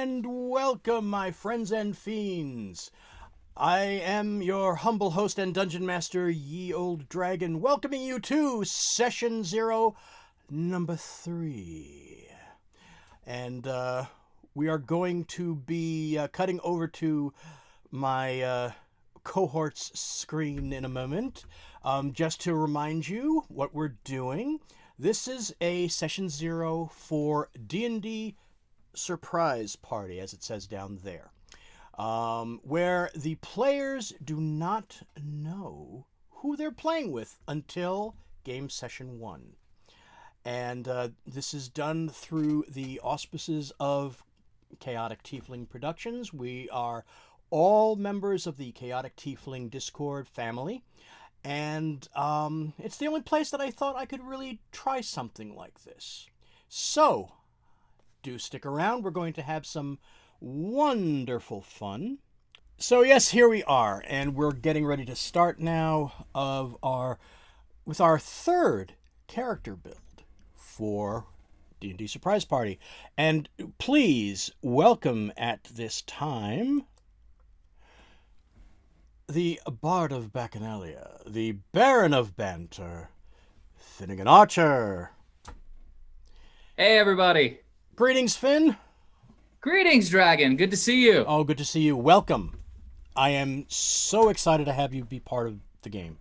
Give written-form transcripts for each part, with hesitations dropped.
and welcome, my friends and fiends. I am your humble host and dungeon master, Ye Old Dragon, welcoming you to Session 0, number 3. And we are going to be cutting over to my cohort's screen in a moment. Just to remind you what we're doing, this is a Session 0 for D&D Surprise Party, as it says down there, where the players do not know who they're playing with until game session 1. And this is done through the auspices of Chaotic Tiefling Productions. We are all members of the Chaotic Tiefling Discord family, and it's the only place that I thought I could really try something like this. So, do stick around. We're going to have some wonderful fun. So yes, here we are, and we're getting ready to start now with our third character build for D&D Surprise Party. And please welcome at this time the Bard of Bacchanalia, the Baron of Banter, Finnegan Archer. Hey, everybody. Greetings, Finn. Greetings, Dragon. Good to see you. Oh, good to see you. Welcome. I am so excited to have you be part of the game.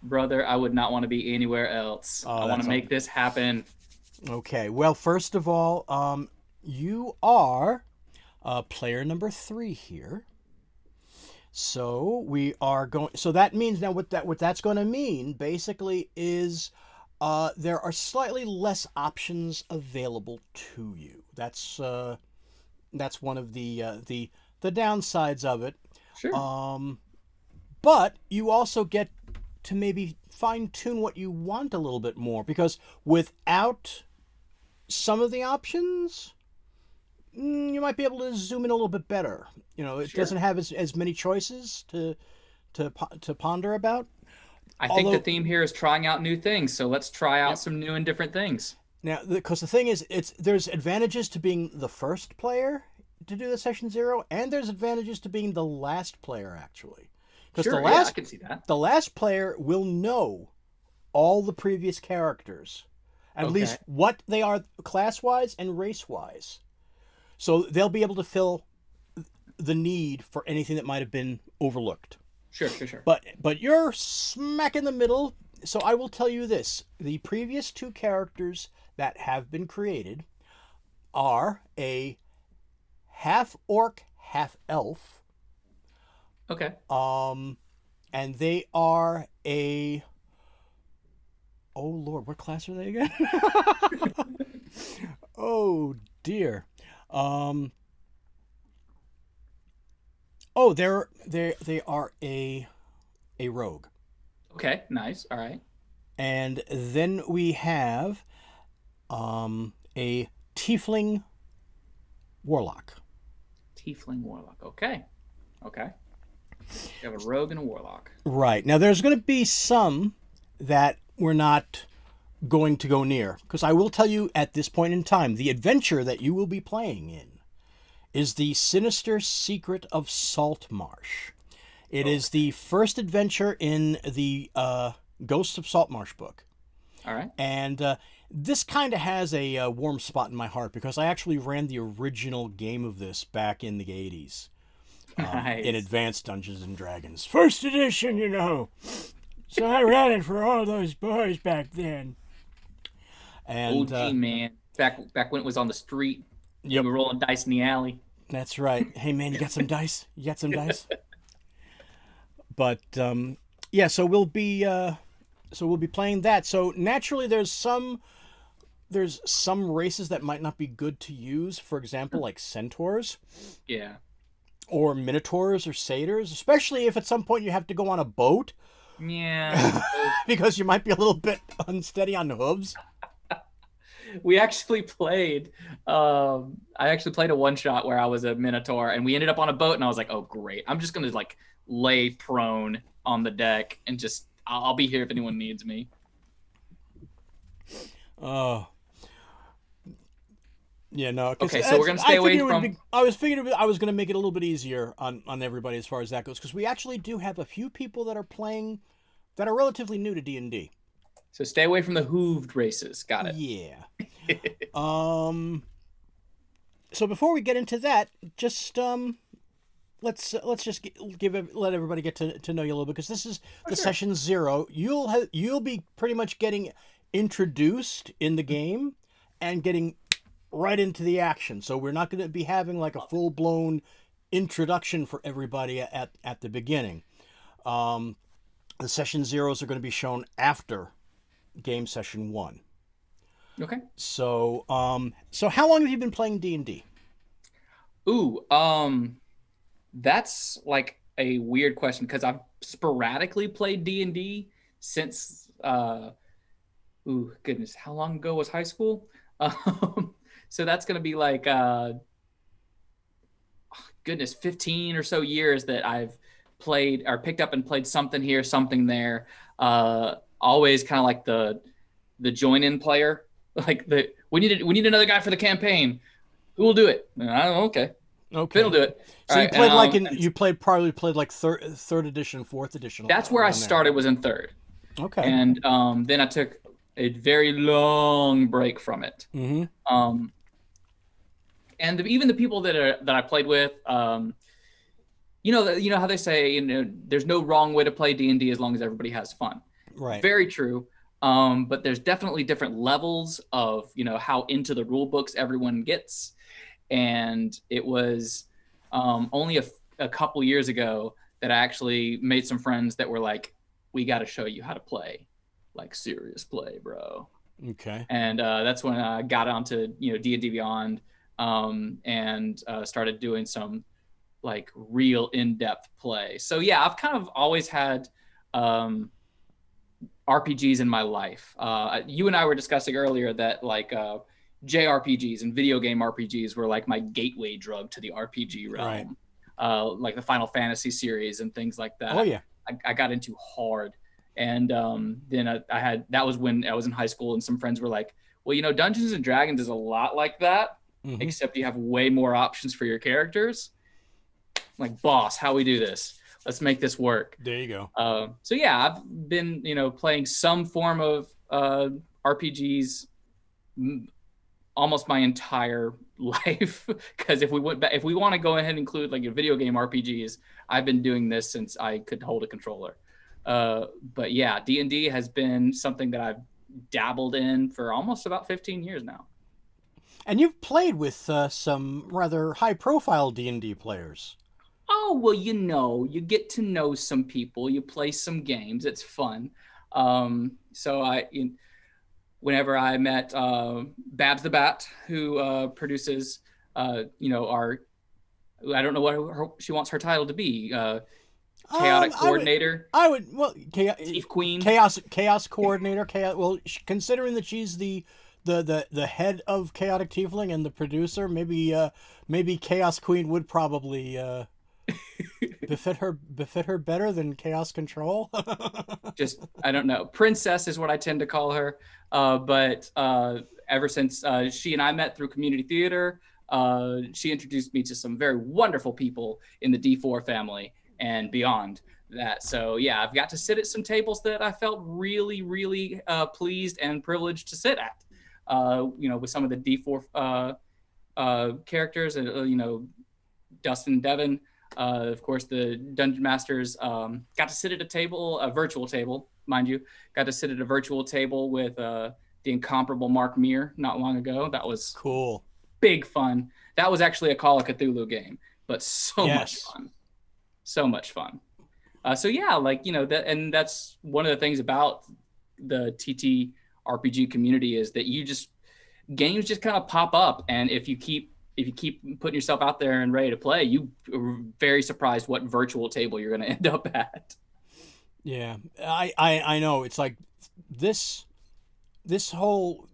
Brother, I would not want to be anywhere else. I want to make this happen. Okay. Well, first of all, you are player number 3 here. So we are going. So that means now what that's going to mean basically is there are slightly less options available to you. That's one of the downsides of it. Sure. But you also get to maybe fine tune what you want a little bit more, because without some of the options, you might be able to zoom in a little bit better. You know, it doesn't have as many choices to ponder about. I think the theme here is trying out new things, so let's try out some new and different things. Now, because the thing is, there's advantages to being the first player to do the Session 0, and there's advantages to being the last player, actually. Because I can see that. The last player will know all the previous characters, at least what they are class-wise and race-wise. So they'll be able to fill the need for anything that might have been overlooked. Sure. But you're smack in the middle, so I will tell you this. The previous 2 characters that have been created are a half-orc, half-elf. Okay. And they are a... Oh, Lord, what class are they again? Oh, dear. Oh, they are a rogue. Okay, nice. All right. And then we have a tiefling warlock. Tiefling warlock. Okay. You have a rogue and a warlock. Right. Now there's going to be some that we're not going to go near, because I will tell you at this point in time, the adventure that you will be playing in is the Sinister Secret of Saltmarsh. It is the first adventure in the Ghosts of Saltmarsh book. All right. And this kind of has a warm spot in my heart, because I actually ran the original game of this back in the 80s. Nice. In Advanced Dungeons and Dragons. First edition, you know. So I ran it for all those boys back then. And OG, man. Back when it was on the street. Yep. We were rolling dice in the alley. That's right. Hey, man, you got some dice? You got some dice? But yeah, so we'll be playing that. So naturally, there's some races that might not be good to use. For example, like centaurs. Yeah. Or minotaurs or satyrs, especially if at some point you have to go on a boat. Yeah. Because you might be a little bit unsteady on the hooves. We actually played. I actually played a one shot where I was a minotaur, and we ended up on a boat. And I was like, "Oh, great! I'm just gonna like lay prone on the deck and just I'll be here if anyone needs me." Yeah, no. Okay, so we're gonna stay away from. I was figuring I was going to make it a little bit easier on everybody as far as that goes, because we actually do have a few people that are playing that are relatively new to D&D. So stay away from the hooved races. Got it. Yeah. So before we get into that, just let's just let everybody get to know you a little bit, because this is the session 0. You'll be pretty much getting introduced in the game and getting right into the action. So we're not going to be having like a full-blown introduction for everybody at the beginning. The session 0s are going to be shown after game session 1. Okay. So so how long have you been playing D&D? Ooh, that's like a weird question, because I've sporadically played D&D since goodness, how long ago was high school? So that's going to be like, goodness, 15 or so years that I've played or picked up and played something here, something there. Always kind of like the join-in player. Like we need another guy for the campaign. Who will do it? Okay. Finn will do it. So you played probably like third edition, fourth edition. That's where I started, was in third. Okay. And then I took a very long break from it. Mm-hmm. And even the people that I played with, you know how they say, there's no wrong way to play D&D as long as everybody has fun. Right. Very true. But there's definitely different levels of, how into the rule books everyone gets. And it was only a couple years ago that I actually made some friends that were like, we got to show you how to play, like serious play, bro. Okay. And that's when I got onto, D&D Beyond, and started doing some like real in-depth play. So yeah, I've kind of always had RPGs in my life. You and I were discussing earlier that like JRPGs and video game RPGs were like my gateway drug to the RPG realm. Right. Like the Final Fantasy series and things like that. Oh yeah. I got into hard. And then that was when I was in high school, and some friends were like, well, Dungeons and Dragons is a lot like that, except you have way more options for your characters. I'm like, boss, how we do this? Let's make this work. There you go. So yeah, I've been, playing some form of RPGs almost my entire life. Because if we want to go ahead and include like video game RPGs, I've been doing this since I could hold a controller. But yeah, D&D has been something that I've dabbled in for almost about 15 years now. And you've played with some rather high-profile D&D players. Oh, well, you get to know some people, you play some games, it's fun. So whenever I met Babs the Bat, who produces, I don't know what she wants her title to be, chaotic coordinator. Chief queen, chaos coordinator. Considering that she's the head of Chaotic Tiefling and the producer, maybe Chaos Queen would probably befit her better than Chaos Control. Just, I don't know. Princess is what I tend to call her. But ever since she and I met through community theater, she introduced me to some very wonderful people in the D4 family and beyond that. So yeah, I've got to sit at some tables that I felt really, really pleased and privileged to sit at. With some of the D4 characters, Dustin and Devin. Of course, the Dungeon Masters, got to sit at a virtual table, mind you, got to sit at a virtual table with the incomparable Mark Meir not long ago. That was cool. Big fun. That was actually a Call of Cthulhu game, but much fun. So much fun. So yeah, and that's one of the things about the TT RPG community is that games just kind of pop up. And if you keep putting yourself out there and ready to play, you are very surprised what virtual table you're going to end up at. Yeah, I know. It's like this whole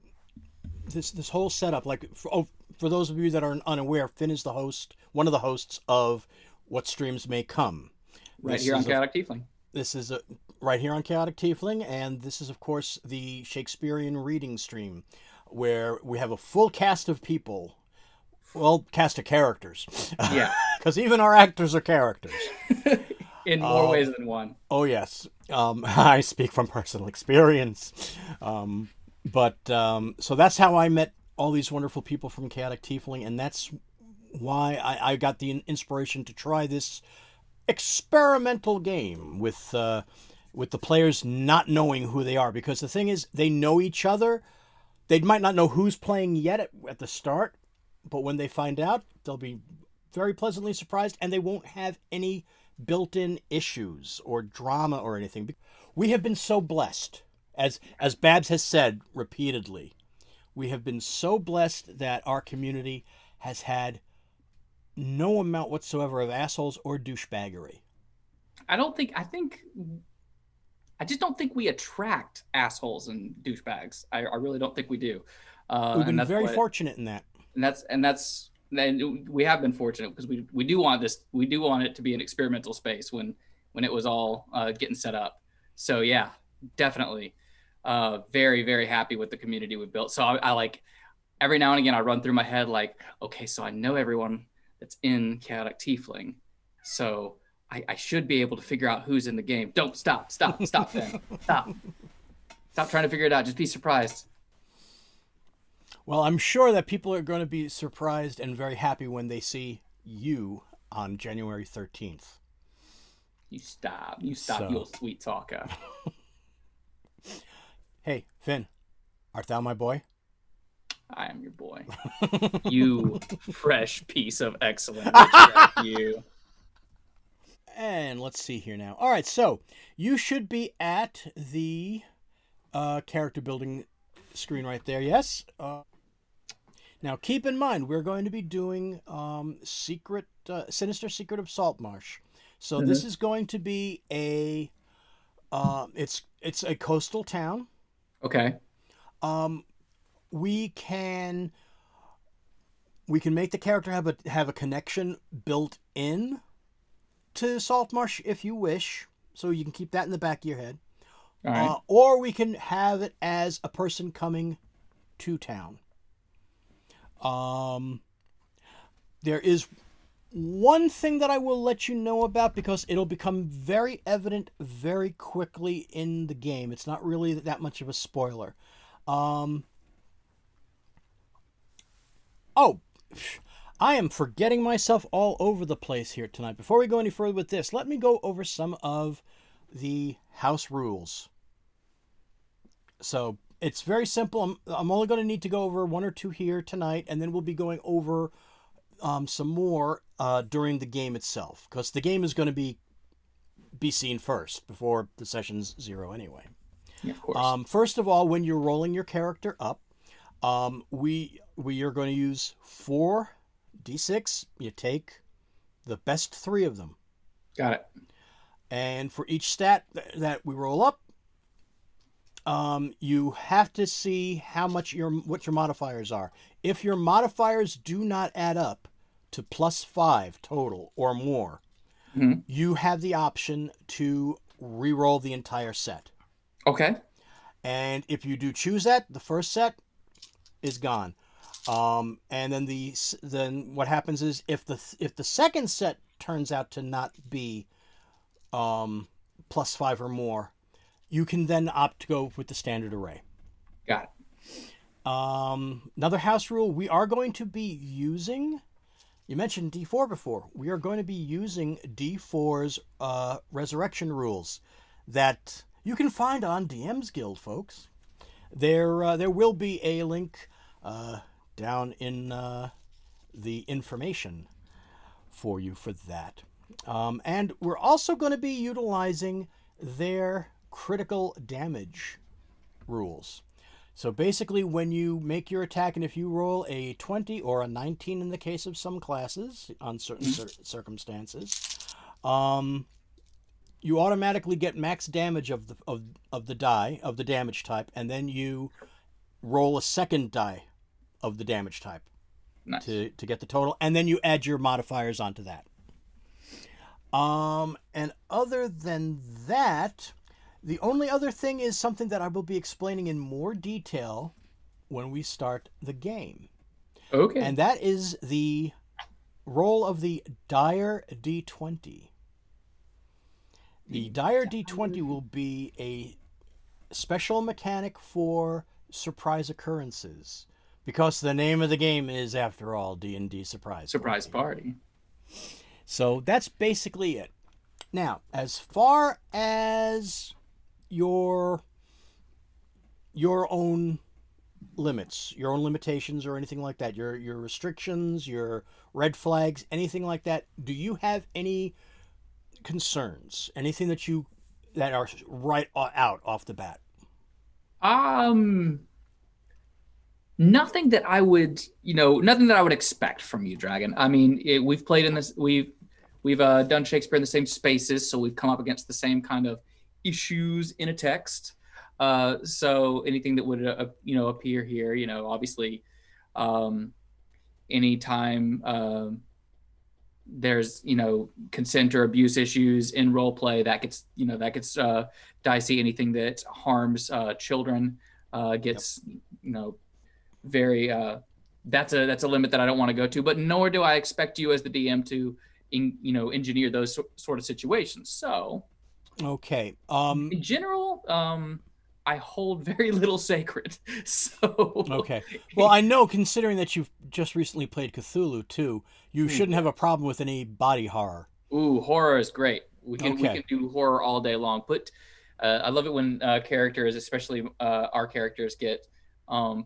setup. Like for those of you that are unaware, Finn is one of the hosts of What Streams May Come. Right here on Chaotic Tiefling. This is right here on Chaotic Tiefling, and this is of course the Shakespearean reading stream, where we have a full cast of people Well, cast of characters. Yeah. Because even our actors are characters. In more ways than one. Oh, yes. I speak from personal experience. So that's how I met all these wonderful people from Chaotic Tiefling, and that's why I got the inspiration to try this experimental game with the players not knowing who they are. Because the thing is, they know each other. They might not know who's playing yet at the start, but when they find out, they'll be very pleasantly surprised, and they won't have any built-in issues or drama or anything. We have been so blessed, as Babs has said repeatedly, we have been so blessed that our community has had no amount whatsoever of assholes or douchebaggery. I just don't think we attract assholes and douchebags. I really don't think we do. We've been very fortunate in that. And we have been fortunate because we do want this. We do want it to be an experimental space when it was all getting set up. So yeah, definitely, very, very happy with the community we built. So I like every now and again I run through my head like, okay, so I know everyone that's in Chaotic Tiefling, so I should be able to figure out who's in the game. Don't stop, Ben, stop trying to figure it out. Just be surprised. Well, I'm sure that people are going to be surprised and very happy when they see you on January 13th. You stop, you sweet talker. Hey, Finn, art thou my boy? I am your boy. You fresh piece of excellence. You. And let's see here now. All right, so you should be at the character building screen right there. Yes. Now, keep in mind, we're going to be doing Sinister Secret of Saltmarsh. So this is going to be it's a coastal town. Okay. We can make the character have a connection built in to Saltmarsh if you wish. So you can keep that in the back of your head. All right. Or we can have it as a person coming to town. There is one thing that I will let you know about because it'll become very evident very quickly in the game. It's not really that much of a spoiler. I am forgetting myself all over the place here tonight. Before we go any further with this, let me go over some of the house rules. So it's very simple. I'm only going to need to go over one or two here tonight, and then we'll be going over some more during the game itself, because the game is going to be seen first before the session's zero anyway. Yeah, of course. First of all, when you're rolling your character up, we are going to use 4d6. You take the best 3 of them. Got it. And for each stat that we roll up, you have to see what your modifiers are. If your modifiers do not add up to +5 total or more, you have the option to re-roll the entire set. Okay. And if you do choose that, the first set is gone. And then what happens is if the second set turns out to not be +5 or more, you can then opt to go with the standard array. Got it. Another house rule we are going to be using. You mentioned D4 before. We are going to be using D4's resurrection rules that you can find on DM's Guild, folks. There will be a link down in the information for you for that. And we're also going to be utilizing their critical damage rules. So basically, when you make your attack, and if you roll a 20 or a 19 in the case of some classes, on certain circumstances, you automatically get max damage of the die of the damage type, and then you roll a second die of the damage type. Nice. to get the total, and then you add your modifiers onto that. And other than that, the only other thing is something that I will be explaining in more detail when we start the game. Okay. and that is the roll of the Dire D20. The Dire D20 will be a special mechanic for surprise occurrences, because the name of the game is, after all, D&D Surprise Surprise Party. party. So that's basically it. Now, as far as your own limits, your own limitations, or anything like that, your restrictions, your red flags, anything like that, do you have any concerns? Anything that are right out off the bat? Um, nothing that I would, nothing that I would expect from you, Dragon. I mean, we've played in this, we've done Shakespeare in the same spaces, so we've come up against the same kind of issues in a text. So anything that would, appear here, obviously, anytime there's consent or abuse issues in role play, that gets dicey. Anything that harms children gets very that's a limit that I don't want to go to, but nor do I expect you as the DM to engineer those sort of situations. So Okay. in general, I hold very little sacred. So Okay. Well, I know, considering that you've just recently played Cthulhu too, you shouldn't have a problem with any body horror. Ooh, horror is great. We can Okay. do horror all day long. But I love it when characters, especially our characters, get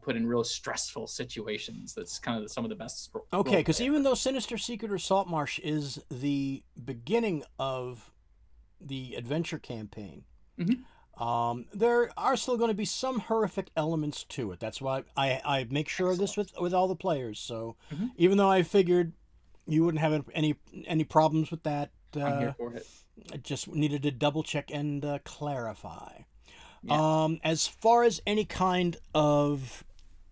put in real stressful situations. That's kind of some of the best Okay, role because play even ever. though Sinister Secret or Saltmarsh is the beginning of the adventure campaign, Mhm. there are still going to be some horrific elements to it. That's why I make sure of this Excellent. with all the players. So Mhm. even though I figured you wouldn't have any problems with that, I'm here for it. I just needed to double check and clarify. Yeah. As far as any kind of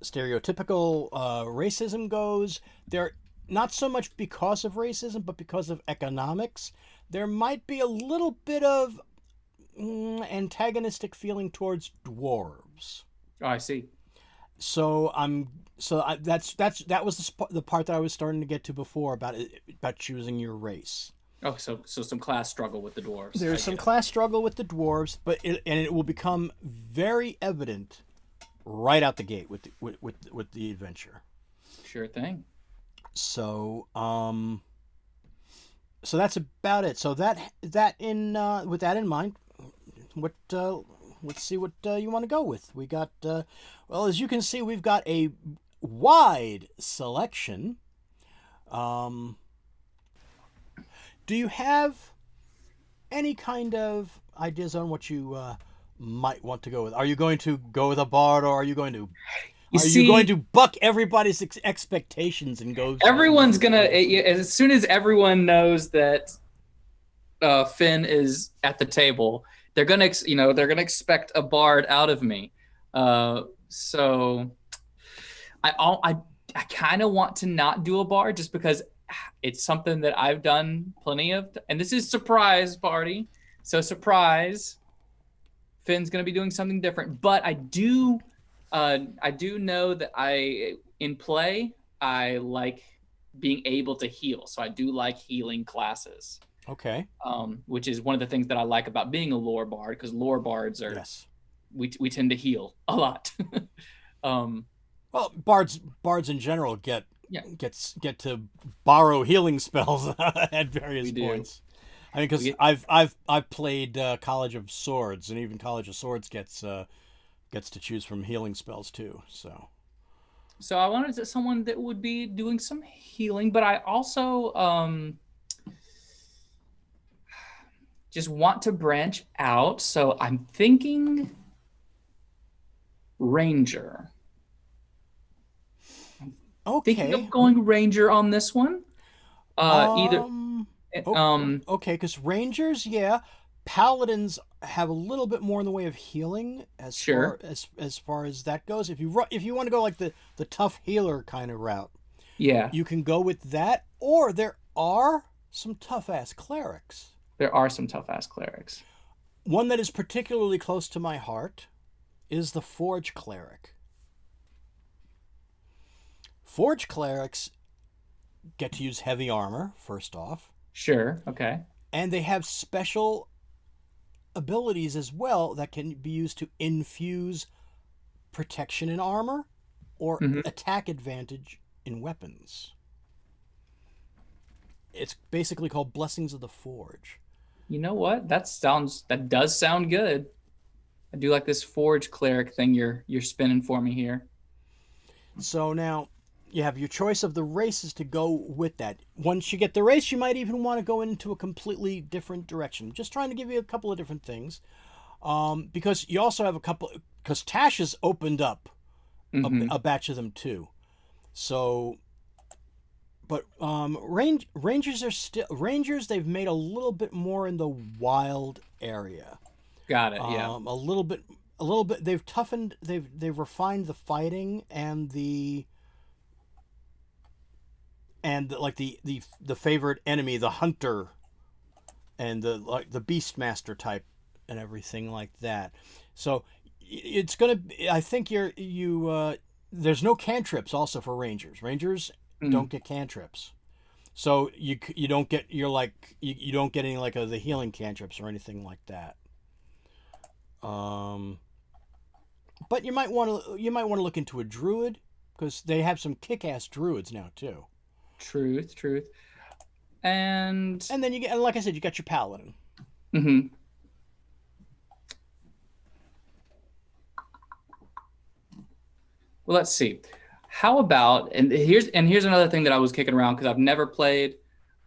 stereotypical racism goes, there, not so much because of racism, but because of economics, there might be a little bit of antagonistic feeling towards dwarves. Oh, I see. So that was the part that I was starting to get to before about choosing your race. Oh, so some class struggle with the dwarves. I There's some get it. class struggle with the dwarves, and it will become very evident right out the gate with the adventure. Sure thing. So so that's about it. So that in with that in mind, what let's see what you want to go with. We got well, as you can see, we've got a wide selection. Um, do you have any kind of ideas on what you might want to go with? Are you going to go with a bard, or You are you going see, to buck everybody's expectations and go? everyone's gonna as soon as everyone knows that Finn is at the table, they're gonna expect a bard out of me. So I kind of want to not do a bard just because it's something that I've done plenty of, and this is surprise party, so surprise. Finn's gonna be doing something different, but I do know that in play I like being able to heal, so I do like healing classes, Okay. which is one of the things that I like about being a lore bard, because lore bards are Yes. we tend to heal a lot. um, Well, bards in general yeah, get to borrow healing spells at various we do. points. I mean, We because get, I've played College of Swords, and even College of Swords gets to choose from healing spells too. So so I wanted someone that would be doing some healing, but I also just want to branch out. So I'm thinking ranger. Thinking okay. of going ranger on this one. Either Um. Oh, um okay. Because Rangers, yeah, Paladins have a little bit more in the way of healing sure. as far as that goes. If you want to go like the tough healer kind of route, Yeah, you can go with that. Or there are some tough ass clerics. there are some tough ass clerics. One that is particularly close to my heart is the Forge Cleric. Forge clerics get to use heavy armor, first off. Sure. Okay. And they have special abilities as well that can be used to infuse protection in armor or Hmm. attack advantage in weapons. It's basically called Blessings of the Forge. You know what? That does sound good. I do like this forge cleric thing you're spinning for me here. So now you have your choice of the races to go with that. Once you get the race, you might even want to go into a completely different direction. Just trying to give you a couple of different things. Because you also have a couple, because Tash has opened up Hmm. a batch of them too. So, but Rangers are still Rangers. They've made a little bit more in the wild area. Got it. Yeah. A little bit, a little bit. They've toughened. They've refined the fighting and like the favorite enemy, the hunter, and the like the Beastmaster type and everything like that. So it's gonna. I think there's no cantrips also for Rangers. Rangers don't Mm. get cantrips. So you don't get you don't get any like the healing cantrips or anything like that. Um, but you might want to look into a druid because they have some kick-ass druids now too. Truth. Truth. And And then and like I said, you got your paladin. mhm. Well, let's see. How about and here's another thing that I was kicking around because I've never played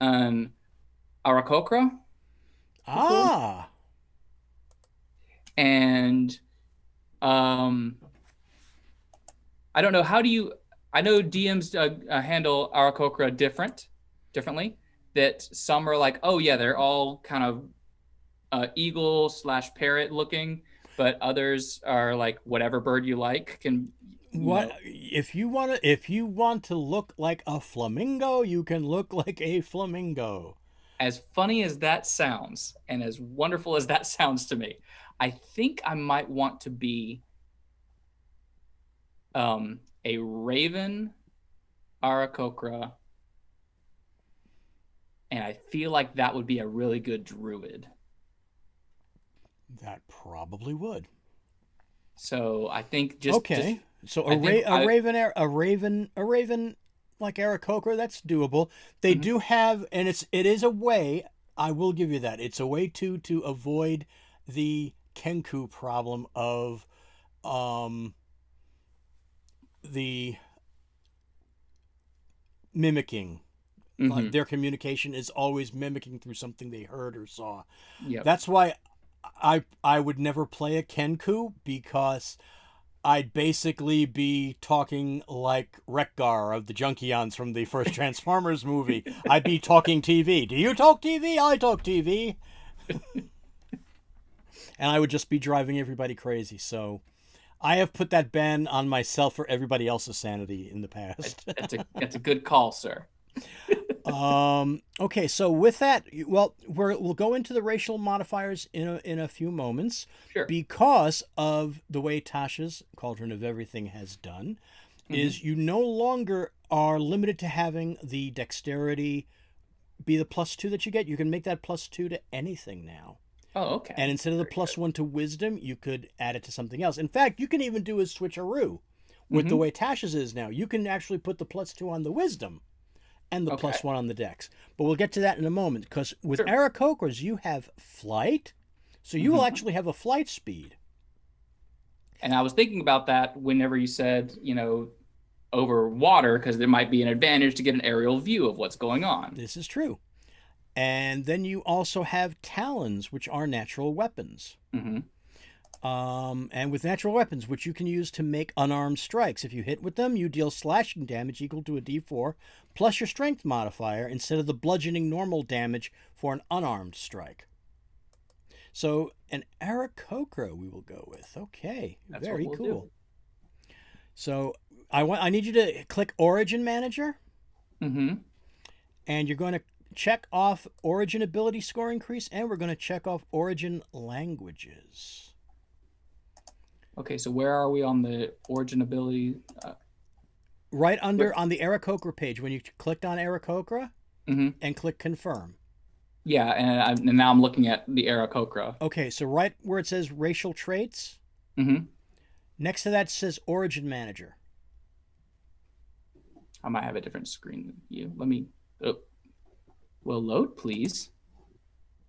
an Arakocra before, Ah, and um, I don't know how do you. I know DMs handle Arakocra differently. That some are like, oh yeah, they're all kind of eagle slash parrot looking, but others are like whatever bird you like can, what if you want to look like a flamingo, you can look like a flamingo. as funny as that sounds and as wonderful as that sounds to me, I think I might want to be a raven Arakocra, and I feel like that would be a really good druid. That probably would. So I think just Okay, so I think a raven, a raven like Aarakocra, that's doable. They mhm. do have, and it is a way. I will give you that. It's a way to avoid the Kenku problem of um the mimicking. Like Mhm. their communication is always mimicking through something they heard or saw. Yep. That's why I would never play a Kenku because I'd basically be talking like Rekgar of the Junkions from the first Transformers movie. I'd be talking TV. Do you talk TV? I talk TV. And I would just be driving everybody crazy. So I have put that ban on myself for everybody else's sanity in the past. That's a good call, sir. Okay, so with that, well, we'll go into the racial modifiers in a few moments Sure. because of the way Tasha's Cauldron of Everything has done. Hmm. Is you no longer are limited to having the dexterity be the +2 that you get. You can make that +2 to anything now. Oh, And okay. instead of the Very good. +1 to wisdom, you could add it to something else. In fact, you can even do a switcheroo with the Hmm. way Tasha's is now. You can actually put the +2 on the wisdom and the Okay. +1 on the dex. But we'll get to that in a moment because with Sure. Aarakocras, you have flight. So you will Hmm. actually have a flight speed. And I was thinking about that whenever you said, over water, because there might be an advantage to get an aerial view of what's going on. This is true. And then you also have talons, which are natural weapons. Hmm. And with natural weapons, which you can use to make unarmed strikes. If you hit with them, you deal slashing damage equal to a d4 plus your strength modifier instead of the bludgeoning normal damage for an unarmed strike. So an Aarakocra we will go with. Okay, That's what very we'll do. cool. So I need you to click Origin Manager, Hmm. and you're going to check off Origin ability score increase, and we're going to check off Origin languages. Okay, so where are we on the origin ability? right under on the Aarakocra page when you clicked on Aarakocra Mm-hmm. and click confirm. Yeah, and now I'm looking at the Aarakocra. Okay, so right where it says racial traits, Mm-hmm. next to that says origin manager. I might have a different screen than you. Let me. Oh, well, load, please.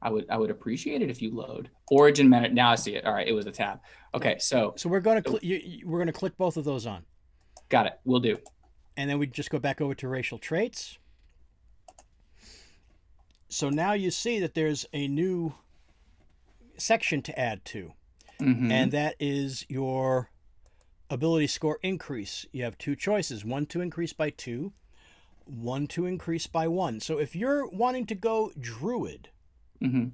I would appreciate it if you load origin manager. Now I see it. All right, it was a tab. Okay, so we're going to we're going to click both of those on. Got it. We'll do. And then we just go back over to racial traits. So now you see that there's a new section to add to. Mm-hmm. And that is your ability score increase. You have two choices, one to increase by 2, one to increase by 1. So if you're wanting to go druid, mm-hmm.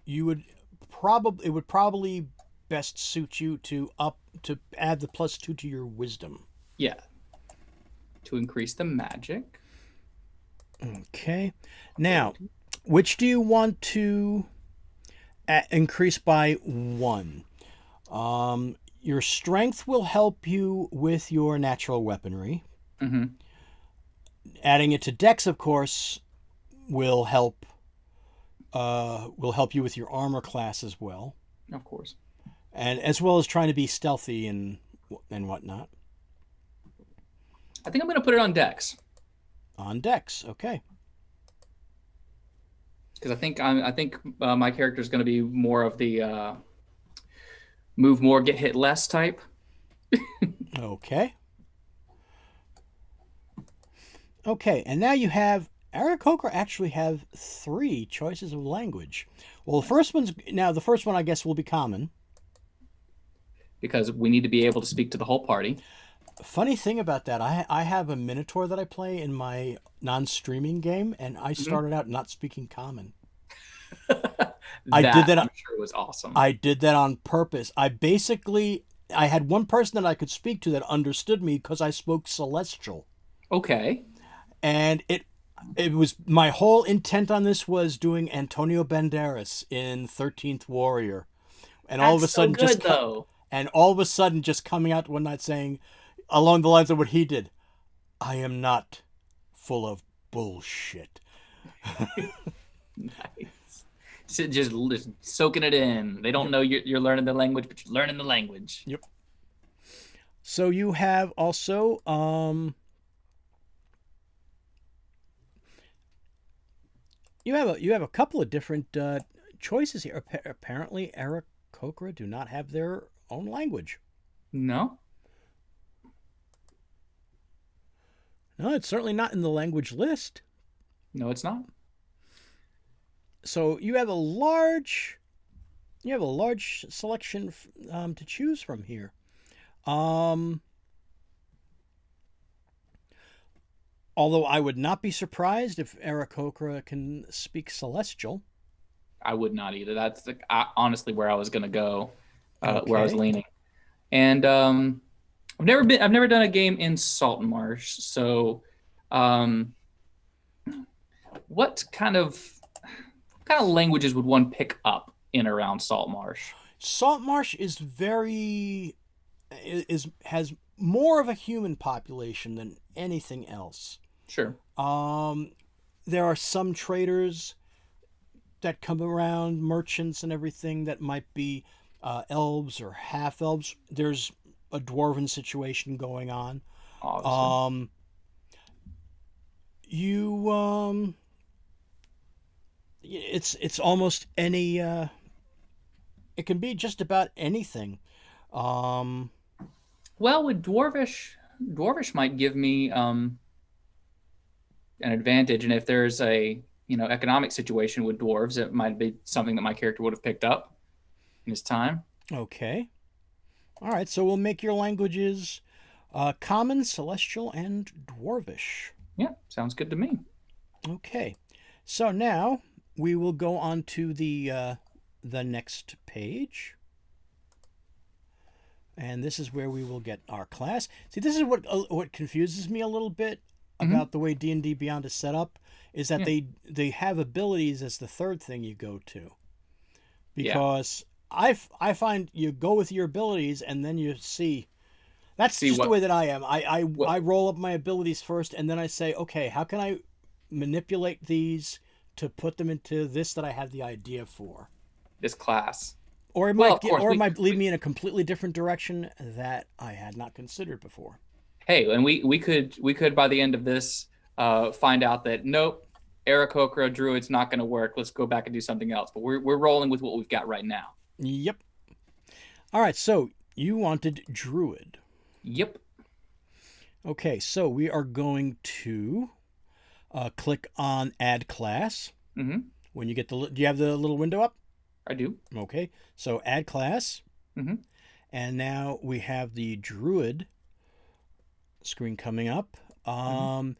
you would probably best suit you to add the +2 to your wisdom. Yeah. To increase the magic. Okay. Now, which do you want to increase by 1? Your strength will help you with your natural weaponry. Mm-hmm. Adding it to dex, of course, will help you with your armor class as well. Of course. And as well as trying to be stealthy and whatnot. I think I'm going to put it on dex. On dex, okay. Because I think my character is going to be more of the move more, get hit less type. Okay. Okay, and now you have Aarakocra actually have 3 choices of language. Well, the first one I guess will be common. Because we need to be able to speak to the whole party. Funny thing about that, I have a Minotaur that I play in my non-streaming game, and I started out not speaking common. I did that. I'm sure it was awesome. I did that on purpose. I had one person that I could speak to that understood me because I spoke Celestial. Okay. And it was my whole intent on this was doing Antonio Banderas in 13th Warrior, and all of a sudden just coming out one night saying, along the lines of what he did, I am not full of bullshit. Nice. Just soaking it in. They don't know you're learning the language, but you're learning the language. Yep. So you have also you have a couple of different choices here. Apparently, Aarakocra do not have their own language. No. No, it's certainly not in the language list. No, it's not. So you have a large selection to choose from here. Although I would not be surprised if Aarakocra can speak Celestial. I would not either. That's honestly where I was going to go, Okay. where I was leaning. And I've never done a game in Saltmarsh. So, what kind of languages would one pick up in around Saltmarsh? Saltmarsh has more of a human population than anything else. Sure. There are some traders that come around, merchants and everything that might be elves or half elves. There's a dwarven situation going on. Awesome. It's almost any. It can be just about anything. Well, with Dwarvish might give me an advantage, and if there's a economic situation with dwarves, it might be something that my character would have picked up in his time. Okay. All right, so we'll make your languages Common, Celestial, and Dwarvish. Yeah, sounds good to me. Okay, so now we will go on to the next page. And this is where we will get our class. See, this is what confuses me a little bit about the way D&D Beyond is set up, is that they have abilities as the third thing you go to. Because I find you go with your abilities and then you see That's see just the what way that I am. what I roll up my abilities first, and then I say, okay, how can I manipulate these to put them into this that I have the idea for? this class. Or it Well, might of course, lead me in a completely different direction that I had not considered before. hey, and we could by the end of this find out that nope, Aarakocra Druid's not going to work. Let's go back and do something else. But we're rolling with what we've got right now. Yep. All right, so you wanted Druid. Yep. Okay, so we are going to click on Add Class. Mm-hmm. When you get do you have the little window up? I do. Okay, so Add Class. Mm-hmm. And now we have the Druid screen coming up. We're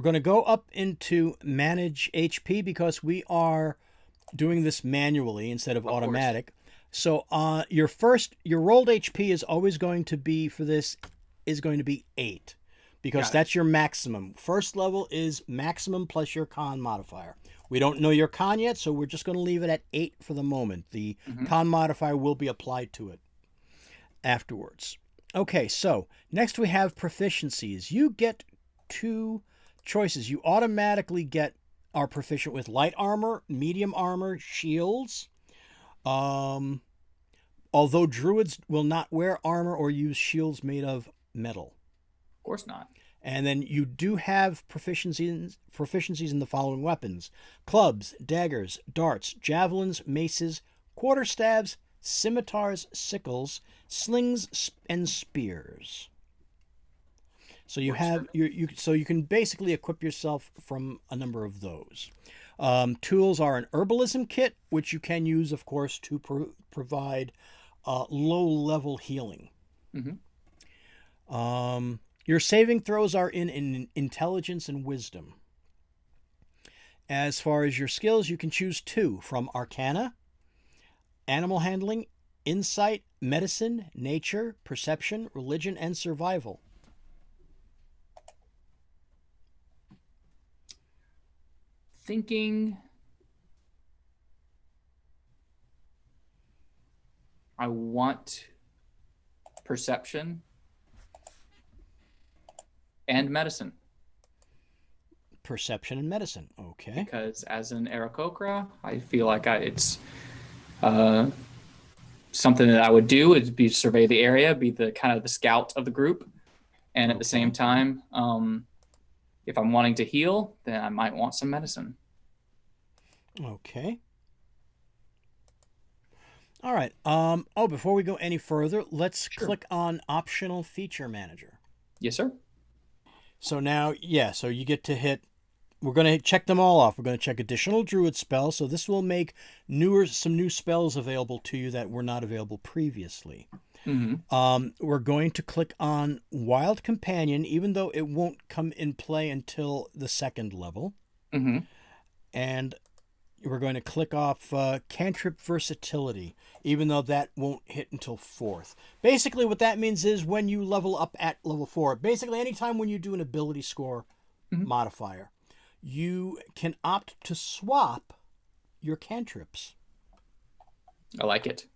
going to go up into Manage HP because we are doing this manually instead of automatic. So your rolled HP is always going to be, for this, is going to be 8 because that's your maximum. First level is maximum plus your con modifier. We don't know your con yet, so we're just going to leave it at 8 for the moment. The con modifier will be applied to it afterwards. Okay, so next we have proficiencies. You get 2 choices. You automatically are proficient with light armor, medium armor, shields. Although druids will not wear armor or use shields made of metal. Of course not. And then you do have proficiencies in the following weapons: clubs, daggers, darts, javelins, maces, quarterstaves, scimitars, sickles, slings, and spears. So you have so you can basically equip yourself from a number of those. Tools are an herbalism kit, which you can use, of course, to provide low-level healing. Your saving throws are in intelligence and wisdom. As far as your skills, you can choose 2 from Arcana, Animal Handling, Insight, Medicine, Nature, Perception, Religion, and Survival. Thinking I want Perception and Medicine. Perception and Medicine, okay. Because as an Aarakocra, I feel like it's something that I would do is be survey the area, be the kind of the scout of the group, and at the same time, if I'm wanting to heal, then I might want some medicine. Okay. All right. Before we go any further, let's click on Optional Feature Manager. Yes, sir. So now, so you get to hit. We're going to check them all off. We're going to check additional druid spells. So this will make some new spells available to you that were not available previously. We're going to click on Wild Companion, even though it won't come in play until the 2nd level. And we're going to click off Cantrip Versatility, even though that won't hit until 4th. Basically, what that means is when you level up at level 4, basically anytime when you do an ability score modifier, you can opt to swap your cantrips. I like it.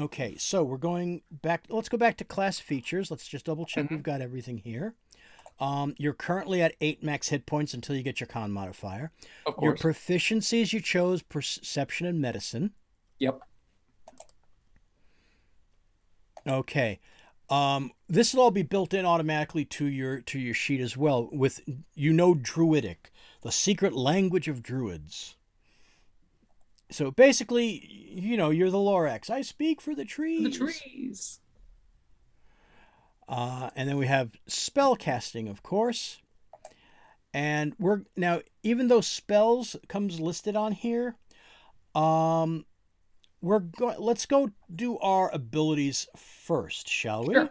Okay, so we're going back. Let's go back to class features. Let's just double check we've got everything here. You're currently at 8 max hit points until you get your con modifier. Of course. Your proficiencies, you chose Perception and Medicine. Yep. Okay. This will all be built in automatically to your sheet as well with, Druidic, the secret language of druids. So basically, you're the Lorax. I speak for the trees. The trees. And then we have spell casting, of course. And even though spells comes listed on here, let's go do our abilities first, shall we? Sure.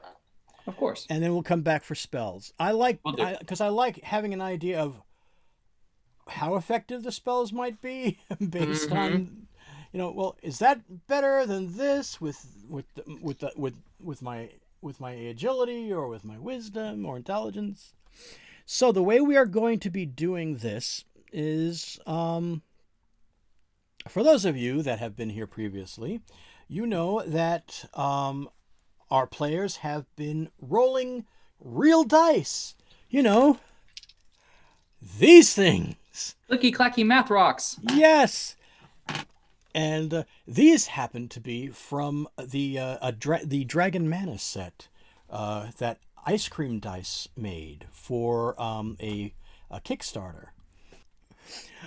Of course. And then we'll come back for spells. I like having an idea of how effective the spells might be based on, is that better than this with my agility or with my wisdom or intelligence? So the way we are going to be doing this is, for those of you that have been here previously, you know that our players have been rolling real dice. You know, these things. Clicky clacky math rocks. Yes. And these happen to be from the the Dragon Mana set that Ice Cream Dice made for a Kickstarter.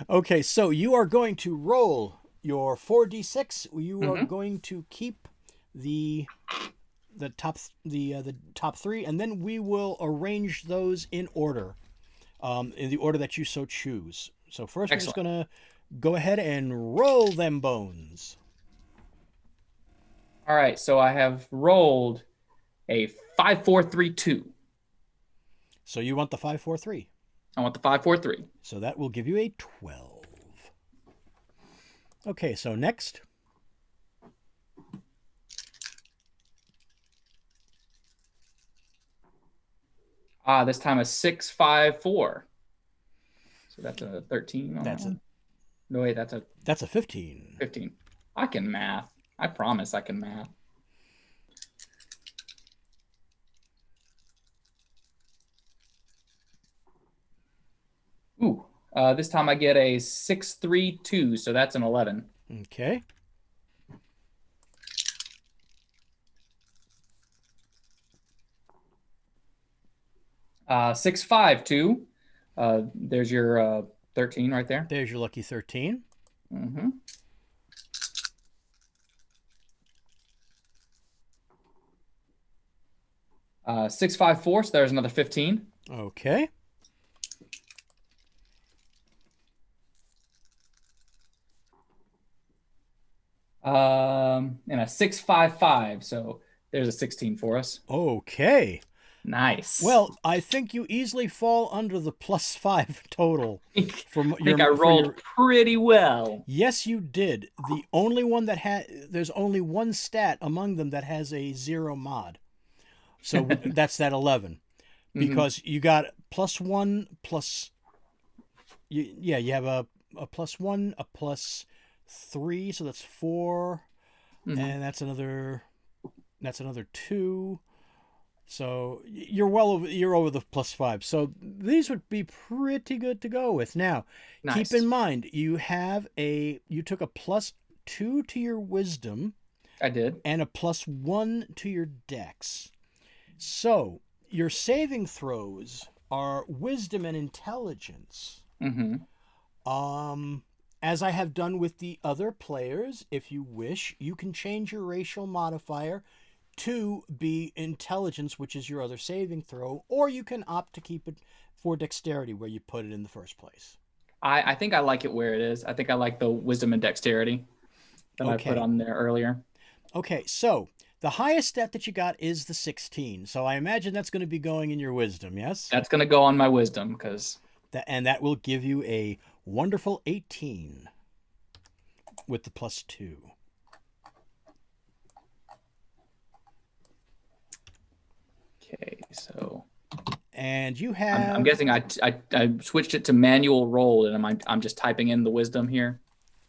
Okay, so you are going to roll your 4d6. You are going to keep the top three, and then we will arrange those in order, in the order that you so choose. So first, we're just gonna go ahead and roll them bones. All right, so I have rolled a 5, 4, 3, 2. So you want the 5, 4, 3. I want the 5, 4, 3. So that will give you a 12. Okay, so next. This time a 6, 5, 4. So that's a 13. No, wait, that's a 15. 15. I can math. I promise I can math. Ooh, this time I get a 6, 3, 2, so that's an 11. Okay. Uh, 6, 5, 2. There's your 13 right there. There's your lucky 13. Mm-hmm. Uh, 6, 5, 4, so there's another 15. Okay. And a 6, 5, 5, so there's a 16 for us. Okay. Nice. Well, I think you easily fall under the +5 total. I think I rolled pretty well. Yes, you did. The only one that there's only one stat among them that has a 0 mod. So that's that 11. Because you got +1 plus. You have a +1, a +3, so that's 4, and that's another 2. So you're over the +5. So these would be pretty good to go with. Now, Keep in mind you took a +2 to your wisdom. I did. And a +1 to your dex. So your saving throws are wisdom and intelligence. As I have done with the other players, if you wish, you can change your racial modifier to be intelligence, which is your other saving throw, or you can opt to keep it for dexterity where you put it in the first place. I think I like it where it is. I think I like the wisdom and dexterity that I put on there earlier. Okay, so the highest stat that you got is the 16. So I imagine that's going to be going in your wisdom, yes? That's going to go on my wisdom because... And that will give you a wonderful 18 with the +2. Okay, so... And you have... I'm guessing I switched it to manual roll, and I'm just typing in the wisdom here?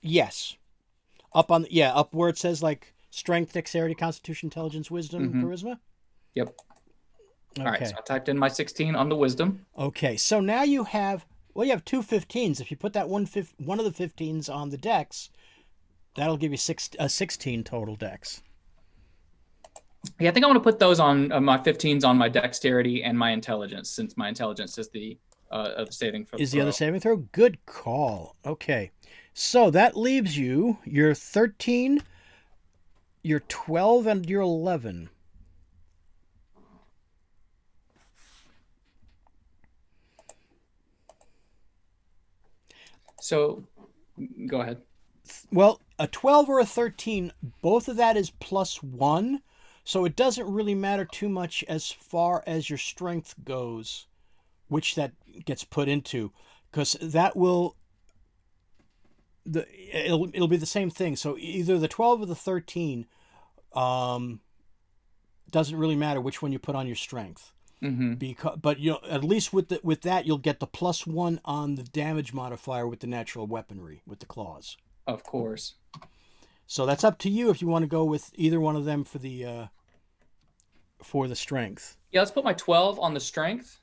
Yes. Up where it says like strength, dexterity, constitution, intelligence, wisdom, charisma? Yep. Okay. All right, so I typed in my 16 on the wisdom. Okay, so now you have 2 15s. If you put that one of the 15s on the dex, that'll give you a 16 total dex. Yeah, I think I want to put those on my 15s on my dexterity and my intelligence, since my intelligence is the saving throw. Is the other saving throw? Good call. Okay, so that leaves you your 13, your 12, and your 11. So, go ahead. Well, a 12 or a 13, both of that is +1. So it doesn't really matter too much as far as your strength goes, which that gets put into, because that will it'll be the same thing. So either the 12 or the 13 doesn't really matter which one you put on your strength. But at least with that you'll get the +1 on the damage modifier with the natural weaponry with the claws. Of course. So that's up to you if you want to go with either one of them for the for the strength. Yeah, let's put my 12 on the strength.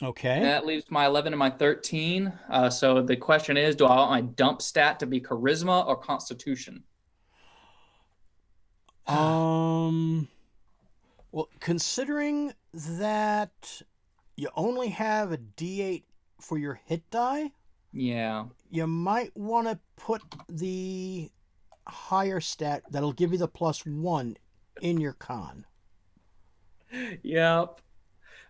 Okay. And that leaves my 11 and my 13. So the question is, do I want my dump stat to be charisma or constitution? Well, considering that you only have a D8 for your hit die, Yeah. you might want to put the higher stat that'll give you the +1 in your con. Yep.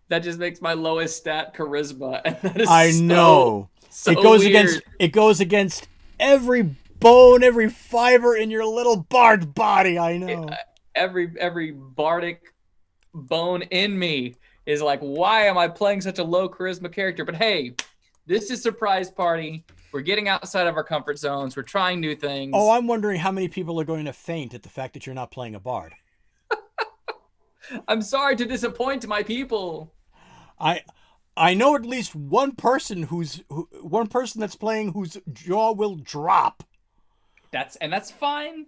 That just makes my lowest stat charisma. And that is I know. So it goes against every bone, every fiber in your little bard body. I know. Every bardic bone in me is like, why am I playing such a low charisma character? But hey, this is Surprise Party. We're getting outside of our comfort zones. We're trying new things. Oh, I'm wondering how many people are going to faint at the fact that you're not playing a bard. I'm sorry to disappoint my people. I know at least one person that's playing whose jaw will drop. That's fine.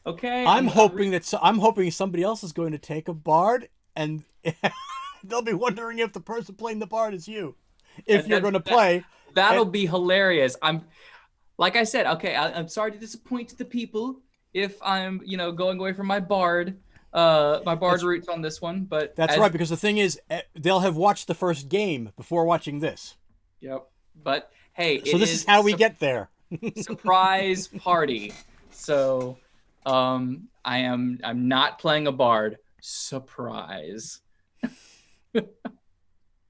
Okay. I'm hoping somebody else is going to take a bard, and they'll be wondering if the person playing the bard is you. If you're going to play, that'll be hilarious. Like I said, okay. I'm sorry to disappoint the people if I'm going away from my bard roots on this one, but that's right, because the thing is, they'll have watched the first game before watching this. Yep. But hey, so this is how we get there. Surprise party. So, I'm not playing a bard. Surprise.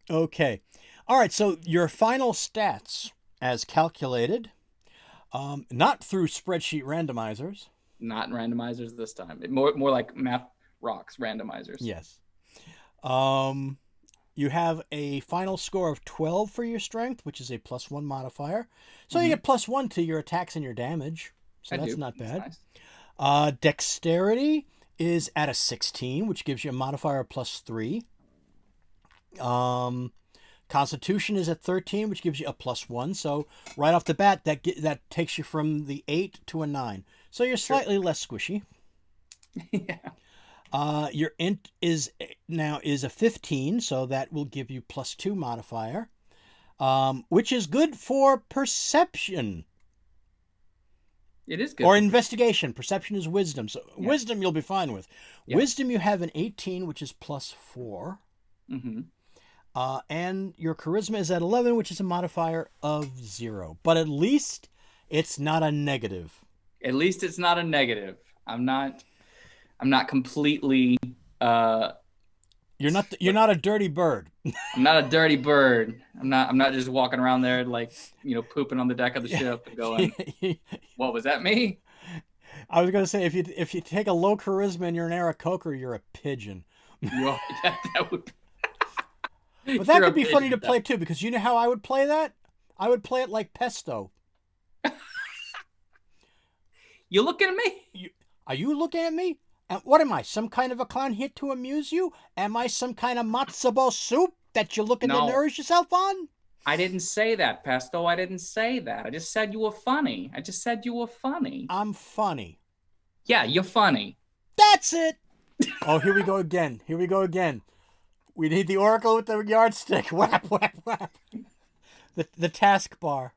Okay. All right. So your final stats, as calculated, not through spreadsheet randomizers. Not randomizers this time. More like map rocks randomizers. Yes. You have a final score of 12 for your strength, which is a +1 modifier. So you get +1 to your attacks and your damage. So that's not bad. That's nice. Dexterity is at a 16, which gives you a modifier of +3. Constitution is at 13, which gives you a +1. So right off the bat, that takes you from the 8 to a 9. So you're slightly less squishy. Yeah. Your int is a 15, so that will give you +2 modifier, which is good for perception. It is good. Or investigation. Perception is wisdom. So wisdom you'll be fine with. Yeah. Wisdom you have an 18, which is +4. Mm-hmm. And your charisma is at 11, which is a modifier of 0. But at least it's not a negative. At least it's not a negative. I'm not completely. You're not a dirty bird. I'm not a dirty bird. I'm not just walking around there like pooping on the deck of the ship and going, "What was that me?" I was gonna say if you take a low charisma and you're an Aarakocra, you're a pigeon. That would. But that could be funny to play too, because you know how I would play that? I would play it like pesto. You looking at me? Are you looking at me? And what am I, some kind of a clown here to amuse you? Am I some kind of matzo ball soup that you're looking to nourish yourself on? I didn't say that, Pesto. I didn't say that. I just said you were funny. I'm funny. Yeah, you're funny. That's it. Oh, here we go again. We need the oracle with the yardstick. Whap, whap, whap. The task bar.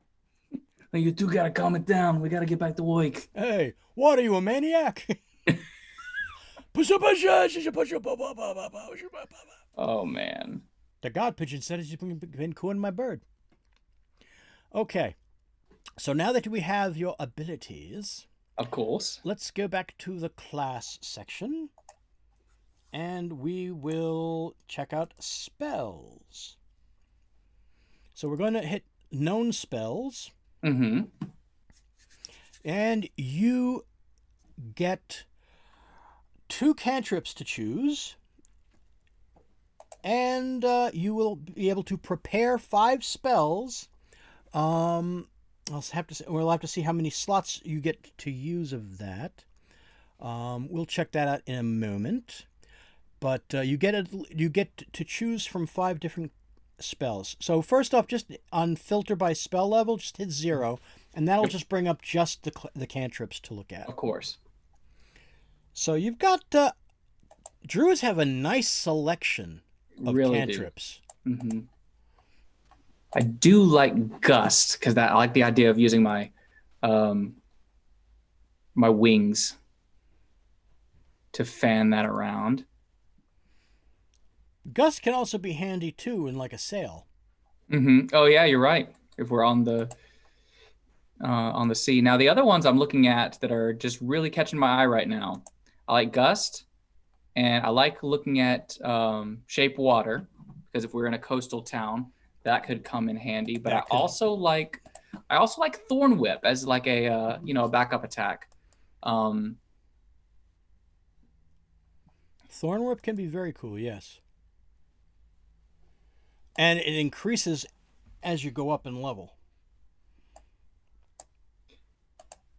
You two gotta calm it down. We gotta get back to work. Hey, what are you, a maniac? Oh, man. The god pigeon said he's been cooing my bird. Okay. So now that we have your abilities... Of course. Let's go back to the class section. And we will check out spells. So we're going to hit known spells. Mm-hmm. And you get 2 cantrips to choose. And you will be able to prepare 5 spells. We'll have to see how many slots you get to use of that. We'll check that out in a moment. But you get to choose from 5 different spells. So first off, just on filter by spell level, just hit 0, and that'll just bring up just the cantrips to look at. Of course. So you've got Druids have a nice selection of Really do. cantrips. Hmm. I do like gust because that I like the idea of using um, my wings to fan that around. Gust can also be handy too in like a sail. Oh yeah, you're right. If we're on the sea. Now the other ones I'm looking at that are just really catching my eye right now. I like gust, and I like looking at shape water because if we're in a coastal town, that could come in handy. But That could I also like thorn whip as like a a backup attack. Um, Thorn whip can be very cool, yes. And it increases as you go up in level.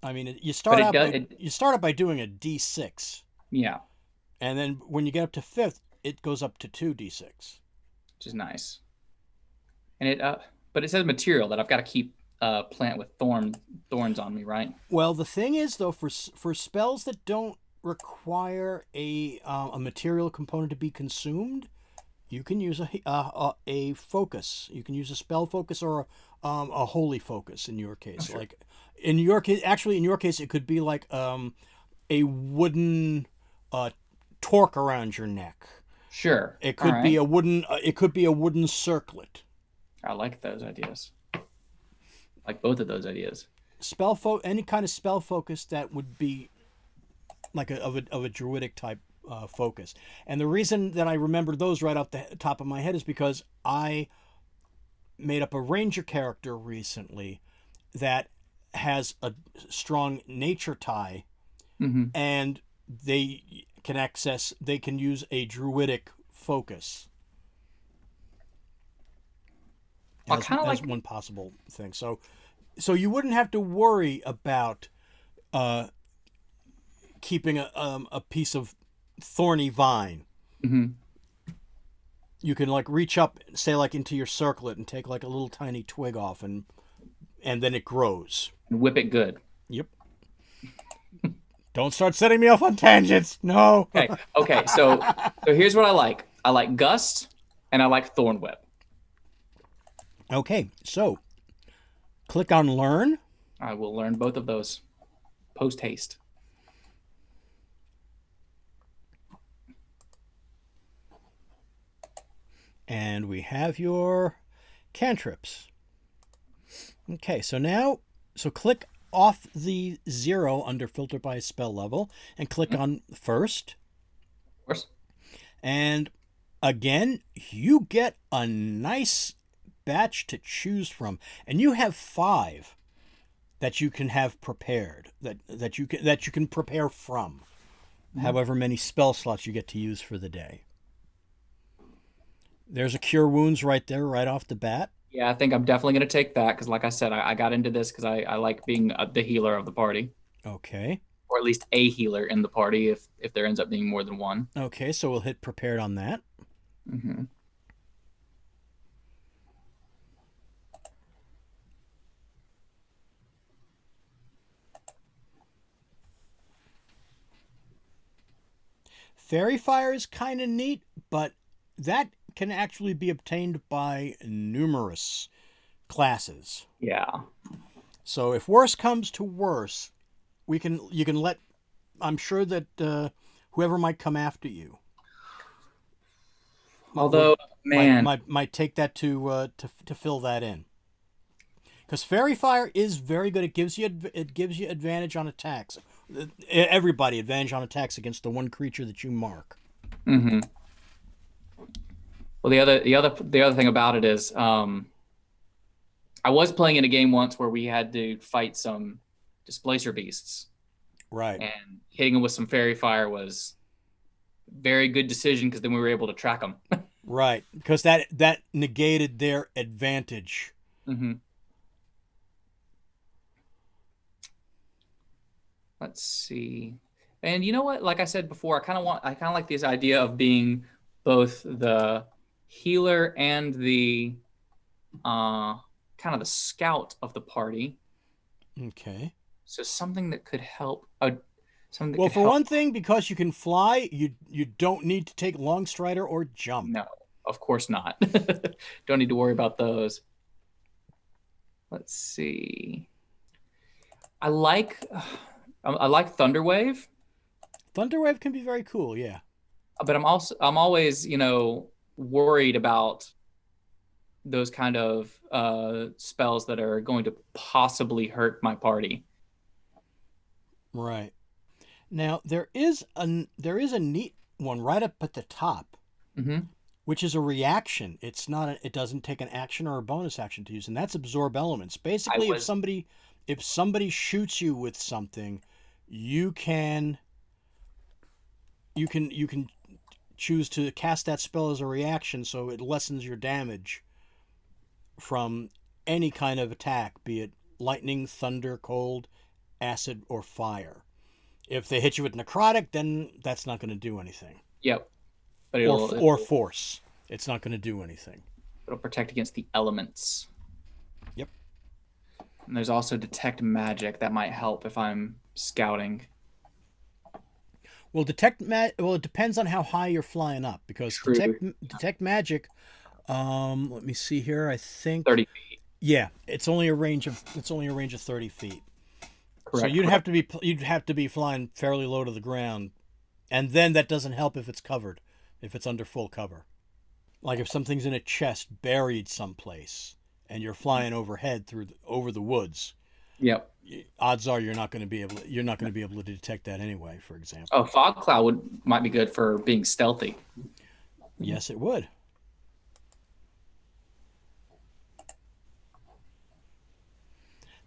I mean, but it does it you start out by doing a D6, yeah, and then when you get up to fifth, it goes up to 2d6. which is nice. And but it says material that I've got to keep plant with thorns on me, right? Well, the thing is though, for spells that don't require a material component to be consumed, you can use a focus. You can use a spell focus or a holy focus in your Oh, case. sure. Like in your case, actually in your case, it could be like a wooden uh, torque around your neck. Sure. It All could be right. a wooden. It could be a wooden circlet. I like those ideas. Like both of those ideas. Any kind of spell focus that would be like of a druidic type focus. And the reason that I remember those right off the top of my head is because I made up a ranger character recently that has a strong nature tie, Hmm. and they can use a druidic focus I kind of as like one possible thing. So you wouldn't have to worry about uh, keeping a piece of thorny vine. mhm. You can like reach up, say like into your circlet, and take like a little tiny twig off, and then it grows. And whip it good. Yep. Don't start setting me off on tangents. No. Okay. Okay. So here's what I like. I like gust and I like thorn whip. Okay, so click on learn, I will learn both of those post haste. and we have your cantrips. Okay, so click off the 0 under filter by spell level and click Mhm. on first. Of course. And again, you get a nice batch to choose from, and you have 5 that you can have prepared that you can prepare from. Mhm. However many spell slots you get to use for the day. There's a cure wounds right there, right off the bat. Yeah, I think I'm definitely going to take that because, like I said, I got into this because I like being the healer of the party, Okay. or at least a healer in the party if there ends up being more than one. Okay, so we'll hit prepared on that. Hmm. Fairy fire is kind of neat, but that can actually be obtained by numerous classes. Yeah. So if worse comes to worse, you can let I'm sure that whoever might come after you would Although, man, might take that to fill that in. Because fairy fire is very good. It gives you advantage on attacks. Everybody advantage on attacks against the one creature that you mark. hmm well, the other thing about it is, I was playing in a game once where we had to fight some displacer beasts, Right. and hitting them with some fairy fire was very good decision because then we were able to track them. Right. Because that negated their advantage. Hmm. Let's see. And you know what? Like I said before, I kind of like this idea of being both the healer and the uh, kind of the scout of the party. Okay. So something that could help. Something that Well, could for help. one thing, because you can fly, you don't need to take long strider or jump. No, of course not. Don't need to worry about those. Let's see. I like I like Thunderwave, Thunderwave can be very cool, yeah. but I'm always, worried about those kind of spells that are going to possibly hurt my party. Right. Now there is a neat one right up at the top, Hmm. which is a reaction. It doesn't take an action or a bonus action to use, and that's absorb elements. I Basically, if was somebody shoots you with something, you can you can choose to cast that spell as a reaction, so it lessens your damage from any kind of attack, be it lightning, thunder, cold, acid, or fire. If they hit you with necrotic, then that's not going to do anything. Yep, but Or it'll or force, it's not going to do anything. it'll protect against the elements. Yep. And there's also detect magic that might help if I'm scouting. Well, it depends on how high you're flying up, because True. detect magic. Let me see here. I think 30 feet. yeah, it's only a range of 30 feet. Correct. So you'd correct. have to be flying fairly low to the ground, and then that doesn't help if it's covered, if it's under full cover. Like if something's in a chest buried someplace, and you're flying overhead over the woods, Yep. odds are you're not going to be able to detect that anyway. For example. Oh, fog cloud might be good for being stealthy. Yes, it would.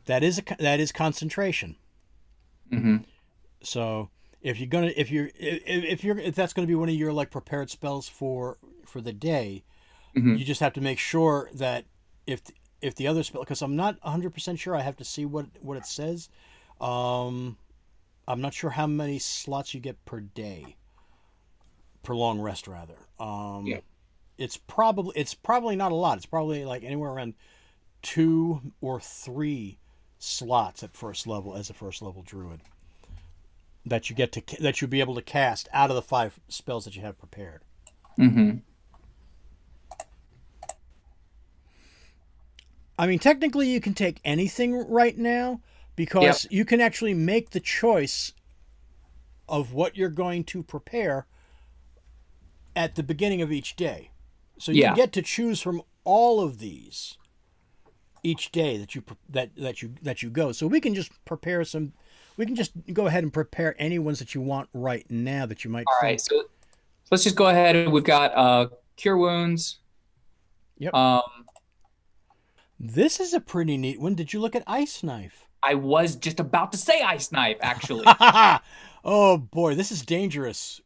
That is concentration. Hmm. So if that's gonna be one of your like prepared spells for the day, Hmm. you just have to make sure that if if the other spell, because I'm not 100% sure, I have to see what it says. Um, I'm not sure how many slots you get per day, per long rest rather. Yeah. It's probably not a lot. It's probably like anywhere around 2 or 3 slots at first level as a first level druid that you'll be able to cast out of the 5 spells that you have prepared. Hmm. I mean, technically, you can take anything right now Yep. because you can actually make the choice of what you're going to prepare at the beginning of each day. So you Yeah. get to choose from all of these each day that you go. So we can just prepare some. We can just go ahead and prepare any ones that you want right now that you might All right. think. So let's just go ahead. We've got cure wounds. Yep. Um, This is a pretty neat one. Did you look at Ice Knife? I was just about to say ice knife, actually. Oh boy, this is dangerous.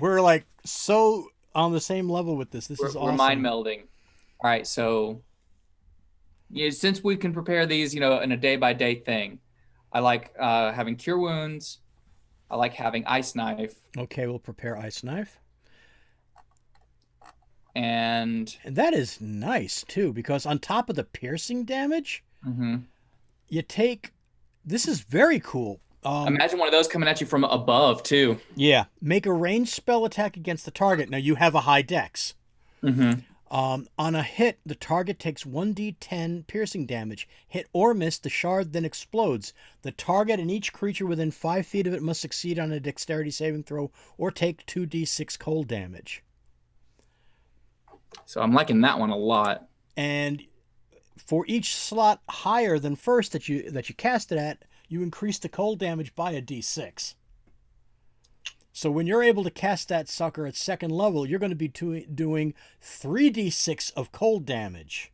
We're like so on the same level with this. This is We're mind awesome. melding. All right. So yeah, since we can prepare these, in a day by day thing, I like having cure wounds. I like having ice knife, Okay, we'll prepare Ice Knife. and And that is nice too, because on top of the piercing damage, mhm. you take. This is very cool. Imagine one of those coming at you from above too. Yeah, make a ranged spell attack against the target. Now you have a high dex. Hmm. On a hit, the target takes 1d10 piercing damage. Hit or miss, the shard then explodes. The target and each creature within 5 feet of it must succeed on a dexterity saving throw or take 2d6 cold damage. So I'm liking that one a lot. And for each slot higher than first that you cast it at, you increase the cold damage by a d6. So when you're able to cast that sucker at second level, you're going to be doing 3d6 of cold damage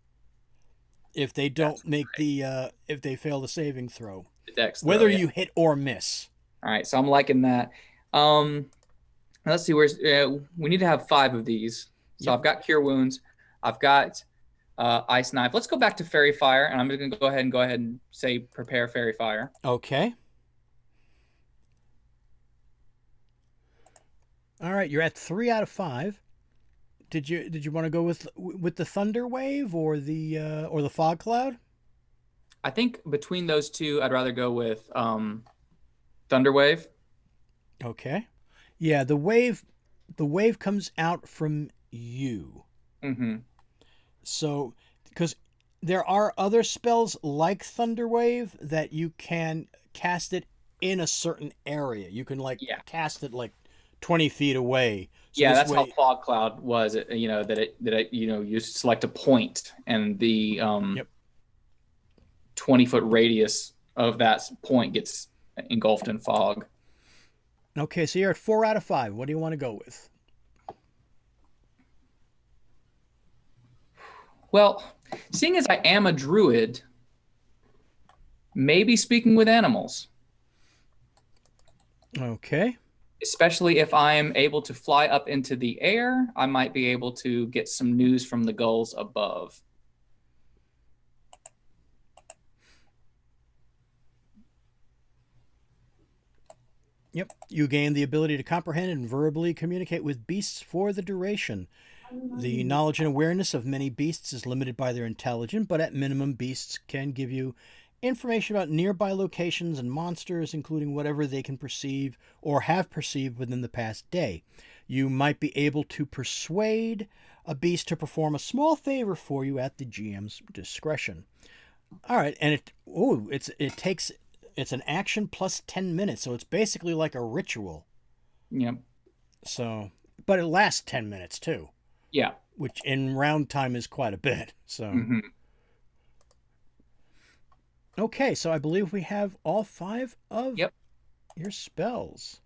if they don't make if they fail the saving throw, The dex throw, whether yeah. you hit or miss. All right, so I'm liking that. Um, let's see. We need to have 5 of these. So Yep. I've got cure wounds. I've got ice knife. Let's go back to fairy fire, and I'm just gonna go ahead and say prepare fairy fire. Okay. All right, you're at 3 out of 5. Did you want to go with the thunder wave or the fog cloud? I think between those two, I'd rather go with Thunderwave. Okay. Yeah, the wave comes out from you. Mm-hmm. So, because there are other spells like Thunder Wave that you can cast it in a certain area. You can like Yeah. cast it like 20 feet away. So Yeah, this that's how way, fog cloud was. You select a point, and the yep. 20-foot radius of that point gets engulfed in fog. Okay, so you're at 4 out of 5. What do you want to go with? Well, seeing as I am a druid, maybe speaking with animals, Okay. especially if I'm able to fly up into the air, I might be able to get some news from the gulls above. Yep. You gain the ability to comprehend and verbally communicate with beasts for the duration. The knowledge and awareness of many beasts is limited by their intelligence, but at minimum, beasts can give you information about nearby locations and monsters, including whatever they can perceive or have perceived within the past day. You might be able to persuade a beast to perform a small favor for you at the GM's discretion. All right, and it's an action plus 10 minutes, so it's basically like a ritual. Yeah. So, but it lasts 10 minutes too, Yeah. which in round time is quite a bit. So, Hmm. okay, so I believe we have all 5 of Yep. your spells.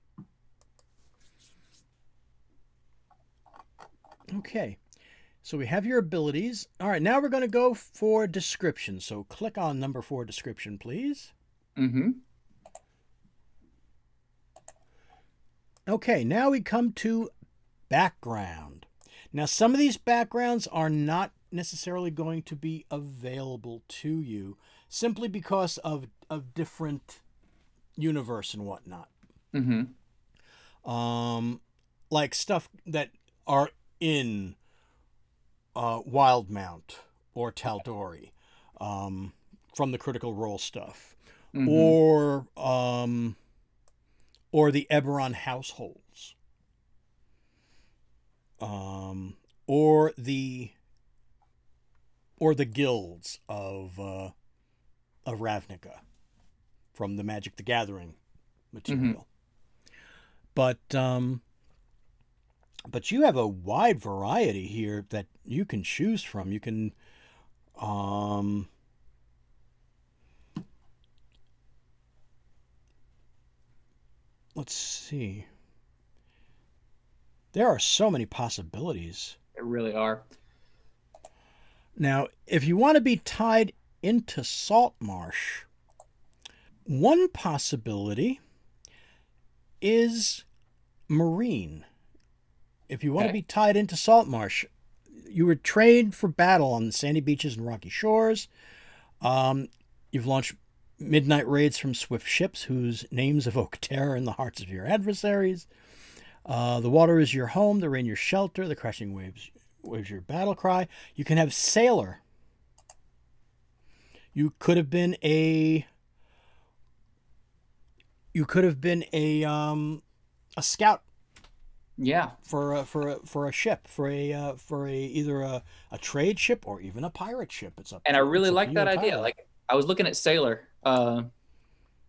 Okay, so we have your abilities. All right, now we're going to go for description. So click on number 4 description, please. Hmm. Okay, now we come to background. Now, some of these backgrounds are not necessarily going to be available to you simply because of different universe and whatnot. Hmm. Like stuff that are in Wildmount or Tal'Dorei, from the Critical Role stuff, Hmm. or um, or the Eberron households, um, or the guilds of Ravnica from the Magic the Gathering Hmm. material. But but you have a wide variety here that you can choose from. You can um let's see. There are so many possibilities. They really are. Now, if you want to be tied into Saltmarsh, one possibility is Marine. If you want to Okay. be tied into Saltmarsh, you were trained for battle on the sandy beaches and rocky shores. Um, you've launched midnight raids from swift ships whose names evoke terror in the hearts of your adversaries. The water is your home, the rain your shelter, the crashing waves your battle cry. You can have sailor. You could have been a a scout Yeah. for a ship, for a either a trade ship or even a pirate ship. And I really It's up to like you that idea. entirely. Like I was looking at Sailor,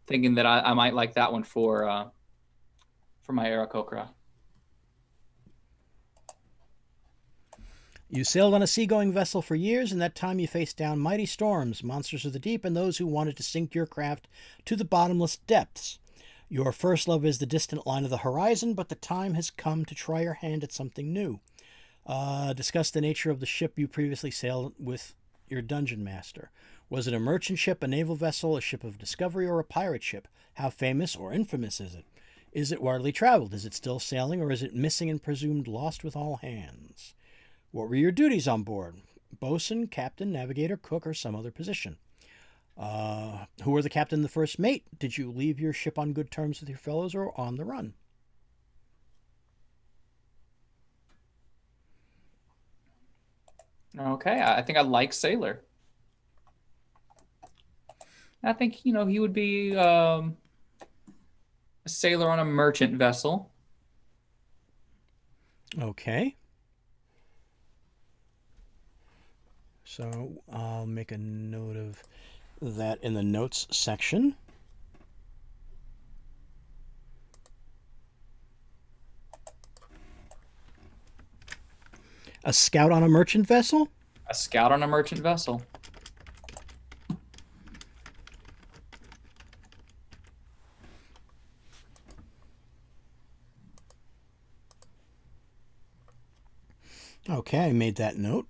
thinking that I might like that one for my Aarakocra. You sailed on a seagoing vessel for years. In that time, you faced down mighty storms, monsters of the deep, and those who wanted to sink your craft to the bottomless depths. Your first love is the distant line of the horizon, but the time has come to try your hand at something new. Discuss the nature of the ship you previously sailed with your dungeon master. Was it a merchant ship, a naval vessel, a ship of discovery, or a pirate ship? How famous or infamous is it? Is it widely traveled? Is it still sailing, or is it missing and presumed lost with all hands? What were your duties on board? Bosun, captain, navigator, cook, or some other position? Who were the captain and the first mate? Did you leave your ship on good terms with your fellows or on the run? Okay, I think I like Sailor. I think he would be sailor on a merchant vessel. Okay. So I'll make a note of that in the notes section. A scout on a merchant vessel? A scout on a merchant vessel. Okay, I made that note.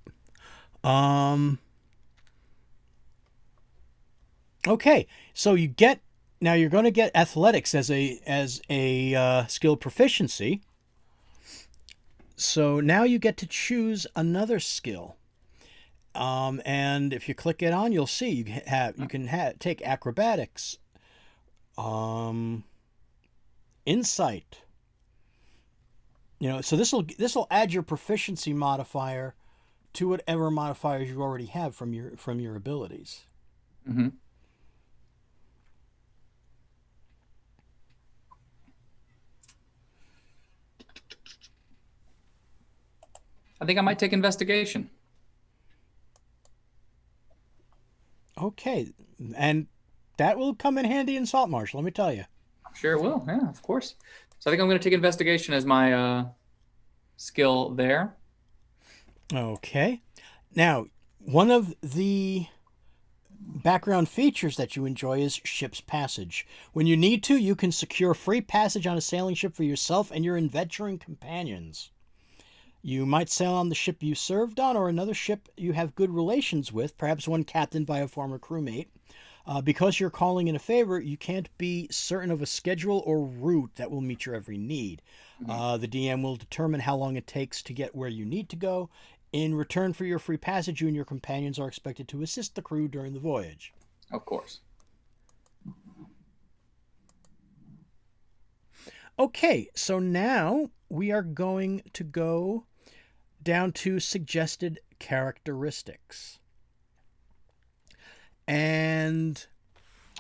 Okay, so you get now you're going to get athletics as a skill proficiency. So now you get to choose another skill. And if you click it on, you'll see you can take acrobatics, insight. So this will add your proficiency modifier to whatever modifiers you already have from your abilities. Mm-hmm. I think I might take investigation. Okay, and that will come in handy in Saltmarsh, let me tell you. I'm sure it will. Yeah, of course. So I think I'm going to take investigation as my skill there. Okay. Now, one of the background features that you enjoy is ship's passage. When you need to, you can secure free passage on a sailing ship for yourself and your adventuring companions. You might sail on the ship you served on or another ship you have good relations with, perhaps one captained by a former crewmate. Because you're calling in a favor, you can't be certain of a schedule or route that will meet your every need. The DM will determine how long it takes to get where you need to go. In return for your free passage, you and your companions are expected to assist the crew during the voyage. Of course. Okay, so now we are going to go down to suggested characteristics. And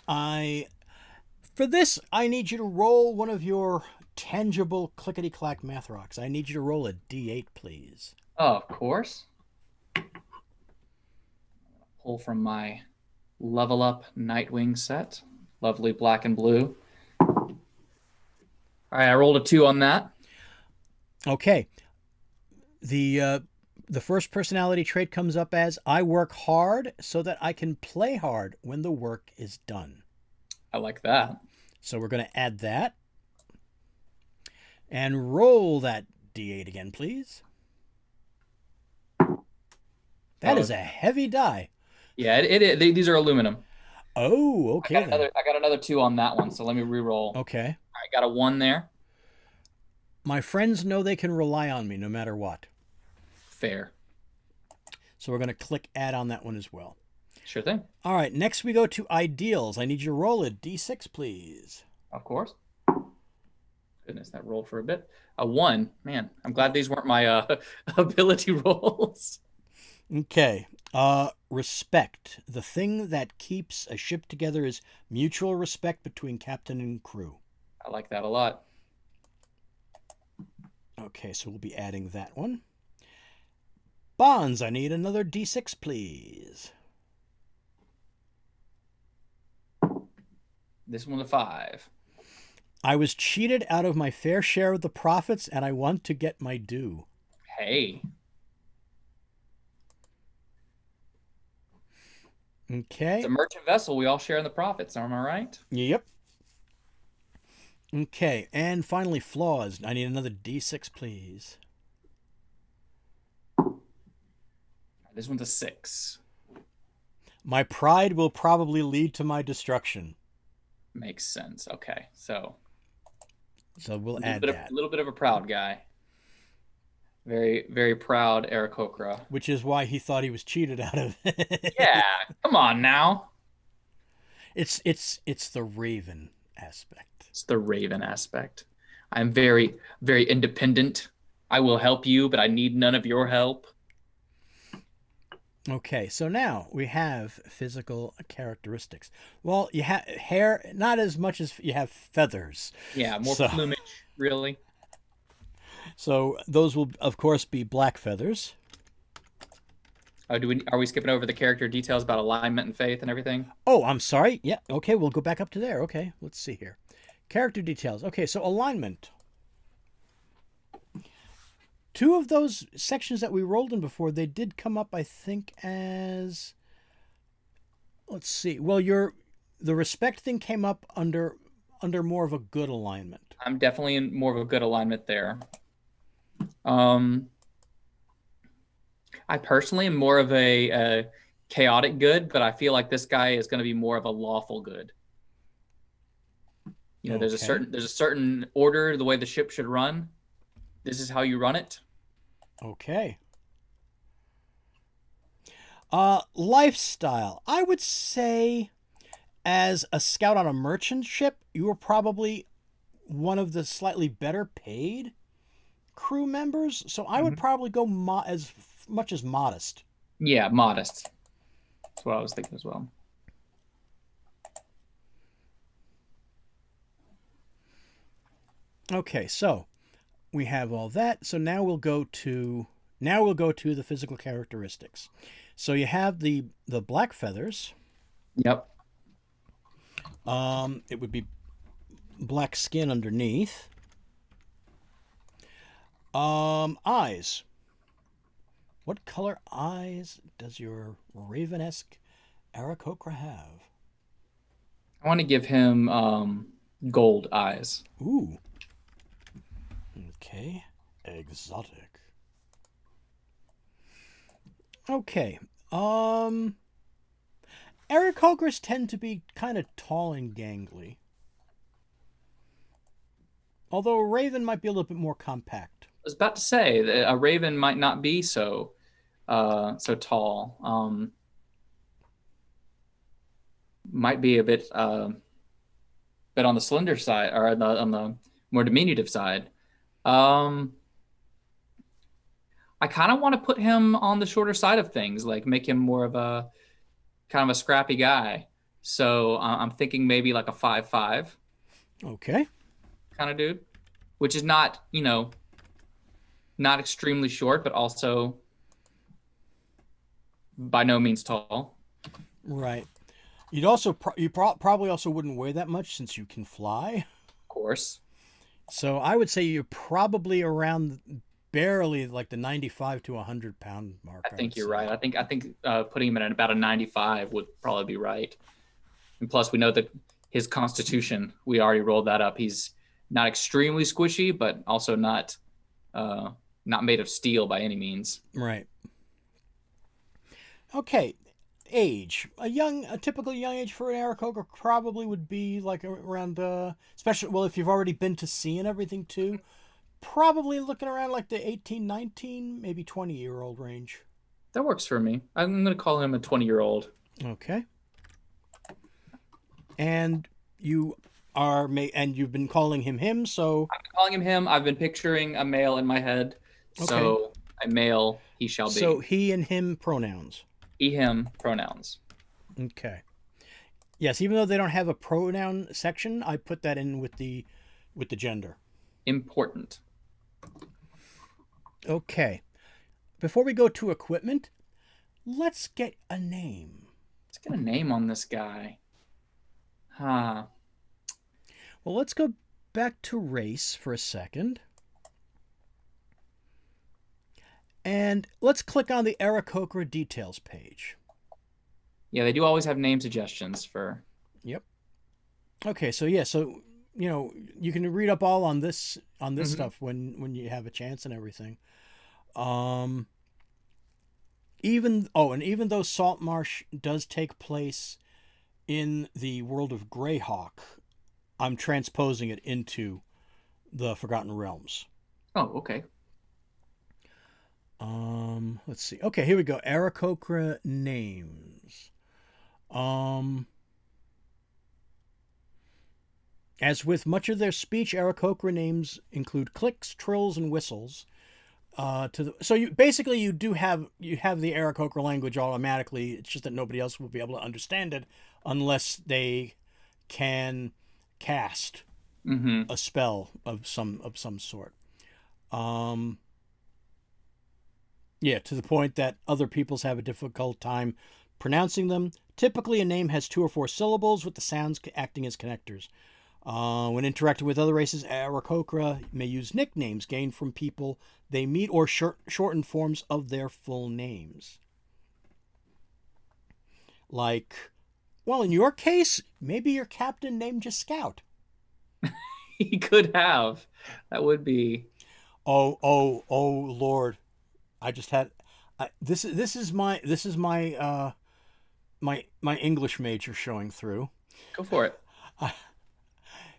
for this, I need you to roll one of your tangible clickety-clack math rocks. I need you to roll a D8, please. Oh, of course. Pull from my Level Up Nightwing set. Lovely black and blue. All right, I rolled a 2 on that. Okay. The first personality trait comes up as I work hard so that I can play hard when the work is done. I like that. So we're going to add that. And roll that D8 again, please. That is a heavy die. Yeah, these are aluminum. Oh, okay. I got another 2 on that one, so let me re-roll. Okay. I got a 1 there. My friends know they can rely on me no matter what. Fair. So we're going to click add on that one as well. Sure thing. All right, next we go to ideals. I need you to roll a D6, please. Of course. Goodness, that rolled for a bit. A 1. Man, I'm glad these weren't my ability rolls. Okay. Respect. The thing that keeps a ship together is mutual respect between captain and crew. I like that a lot. Okay, so we'll be adding that one. Bonds, I need another D6, please. This one's a 5. I was cheated out of my fair share of the profits, and I want to get my due. Hey. Okay. It's a merchant vessel. We all share in the profits. Am I right? Yep. Okay, and finally, flaws. I need another D6, please. This one's a 6. My pride will probably lead to my destruction. Makes sense. Okay, so we'll add that. A little bit of a proud guy. Very, very proud Aarakocra. Which is why he thought he was cheated out of it. Yeah, come on now. It's the Raven aspect. It's the Raven aspect. I'm very, very independent. I will help you, but I need none of your help. Okay, so now we have physical characteristics. Well, you have hair, not as much as you have feathers. Yeah, more So, plumage, really. so those will of course be black feathers. Are we skipping over the character details about alignment and faith and everything? Oh, I'm sorry. Yeah, okay, we'll go back up to there. Okay, let's see here. Character details. Okay, so alignment. Two of those sections that we rolled in before, they did come up, I think, as, let's see. Well, the respect thing came up under more of a good alignment. I'm definitely in more of a good alignment there. Um, I personally am more of a chaotic good, but I feel like this guy is going to be more of a lawful good. You know, Okay. there's a certain order the way the ship should run. This is how you run it. Okay. Lifestyle. I would say as a scout on a merchant ship, you were probably one of the slightly better paid crew members. So I would Mhm. probably go as much as modest. Yeah, modest. That's what I was thinking as well. Okay, so we have all that. So now we'll go to the physical characteristics. So you have the black feathers. Yep. It would be black skin underneath. Eyes. What color eyes does your Raven-esque Aarakocra have? I want to give him gold eyes. Ooh. Okay. Exotic. Okay. Aarakocras tend to be kind of tall and gangly. Although a raven might be a little bit more compact. I was about to say that a raven might not be so tall. Might be a bit on the slender side or on the more diminutive side. Um, I kind of want to put him on the shorter side of things, like make him more of a kind of a scrappy guy. So I'm thinking maybe like a 5'5" Okay. kind of dude, which is not, not extremely short, but also by no means tall. Right. You'd also probably also wouldn't weigh that much since you can fly. Of course. So I would say you're probably around barely like the 95 to 100 pound mark. I I think would you're say. right. I think putting him at about a 95 would probably be right. And plus, we know that his constitution, we already rolled that up. He's not extremely squishy, but also not made of steel by any means. Right. Okay. Age. A typical young age for an Aarakocra probably would be like around, especially, well, if you've already been to sea and everything too, probably looking around like the 18, 19, maybe 20-year-old range. That works for me. I'm going to call him a 20-year-old. Okay. And and you've been calling him, so I'm calling him him. I've been picturing a male in my head. okay. So a male he shall So be. he and him pronouns. He, him pronouns. Okay. Yes, even though they don't have a pronoun section, I put that in with the gender. Important. Okay. Before we go to equipment, let's get a name. Let's get a name on this guy. Huh. Well, let's go back to race for a second. And let's click on the Aarakocra details page. Yeah, they do always have name suggestions for. Yep. Okay, so yeah, so you can read up all on this stuff when you have a chance and everything. Even though Saltmarsh does take place in the world of Greyhawk, I'm transposing it into the Forgotten Realms. Oh, okay. Let's see. Okay, here we go. Aarakocra names. As with much of their speech, Aarakocra names include clicks, trills, and whistles. So you do have the Aarakocra language automatically. It's just that nobody else will be able to understand it unless they can cast Mm-hmm. a spell of some sort. Um, yeah, to the point that other peoples have a difficult time pronouncing them. Typically, a name has 2 or 4 syllables with the sounds acting as connectors. When interacting with other races, Aarakocra may use nicknames gained from people they meet or shortened forms of their full names. Like, well, in your case, maybe your captain named you Scout. He could have. That would be. Oh, Lord! I just had this is my my English major showing through. Go for it.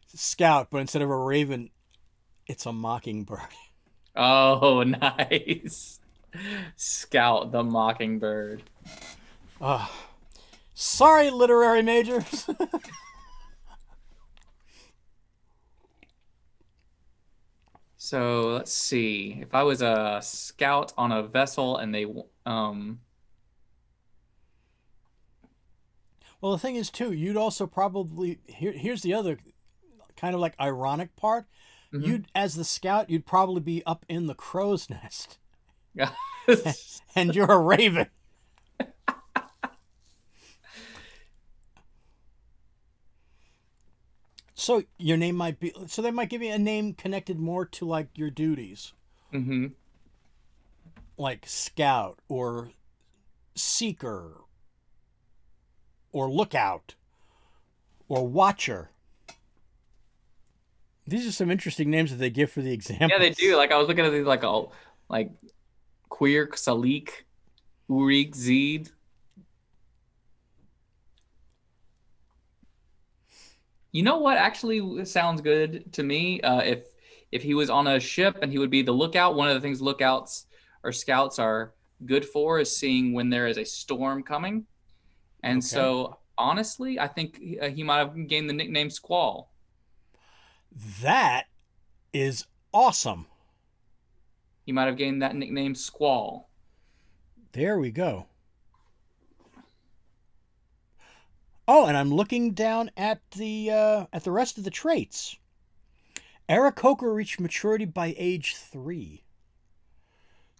Scout, but instead of a raven, it's a mockingbird. Oh, nice. Scout the Mockingbird. Uh, sorry, literary majors. So let's see. If I was a scout on a vessel and they, Well, the thing is, too, you'd also probably here's the other kind of like ironic part. mhm. You'd, as the scout, you'd probably be up in the crow's nest, Yeah. and you're a raven. So your name might be. So they might give you a name connected more to like your duties, hmm like scout or seeker or lookout or watcher. These are some interesting names that they give for the Yeah, they examples. do. Like I was looking at these, like oh, like queer Salik, Urik Zed. You know what actually sounds good to me? If he was on a ship and he would be the lookout, one of the things lookouts or scouts are good for is seeing when there is a storm coming. And Okay. so, honestly, I think he might have gained the nickname Squall. That is awesome. He might have gained that nickname Squall. There we go. Oh, and I'm looking down at the rest of the traits. Aarakocra reached maturity by age 3.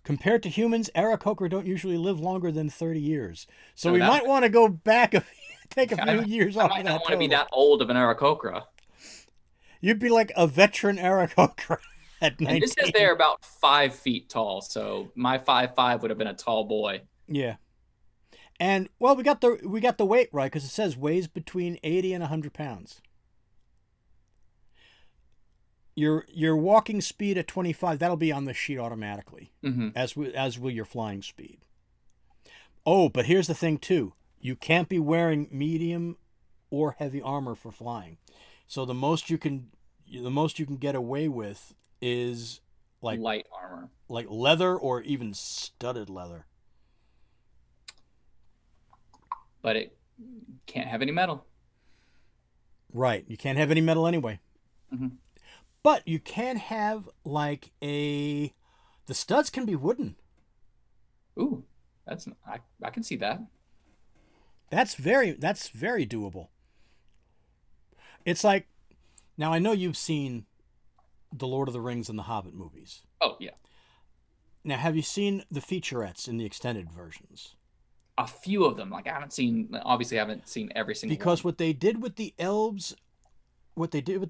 Compared to humans, Aarakocra don't usually live longer than 30 years. So So we that might want to go back take a few I, years I off of might not that want to be total. that old of an Aarakocra. You'd be like a veteran Aarakocra at And this says they're 19. about 5 feet tall. So my 5'5" would have been a tall boy. Yeah. And well, we got the weight right because it says weighs between 80 and 100 pounds. Your walking speed at 25, that'll be on the sheet automatically, hmm as will your flying speed. Oh, but here's the thing too. You can't be wearing medium or heavy armor for flying. So the most you can get away with is like Light armor. leather or even studded leather. But it can't have any metal. Right. You can't have any metal anyway. hmm But you can have like the studs can be wooden. Ooh, I can see that. That's very doable. It's like now I know you've seen the Lord of the Rings and the Hobbit movies. Oh yeah, Now, have you seen the featurettes in the extended versions? a few of them. Like I haven't seen, obviously, I haven't seen every single one. Because what they did with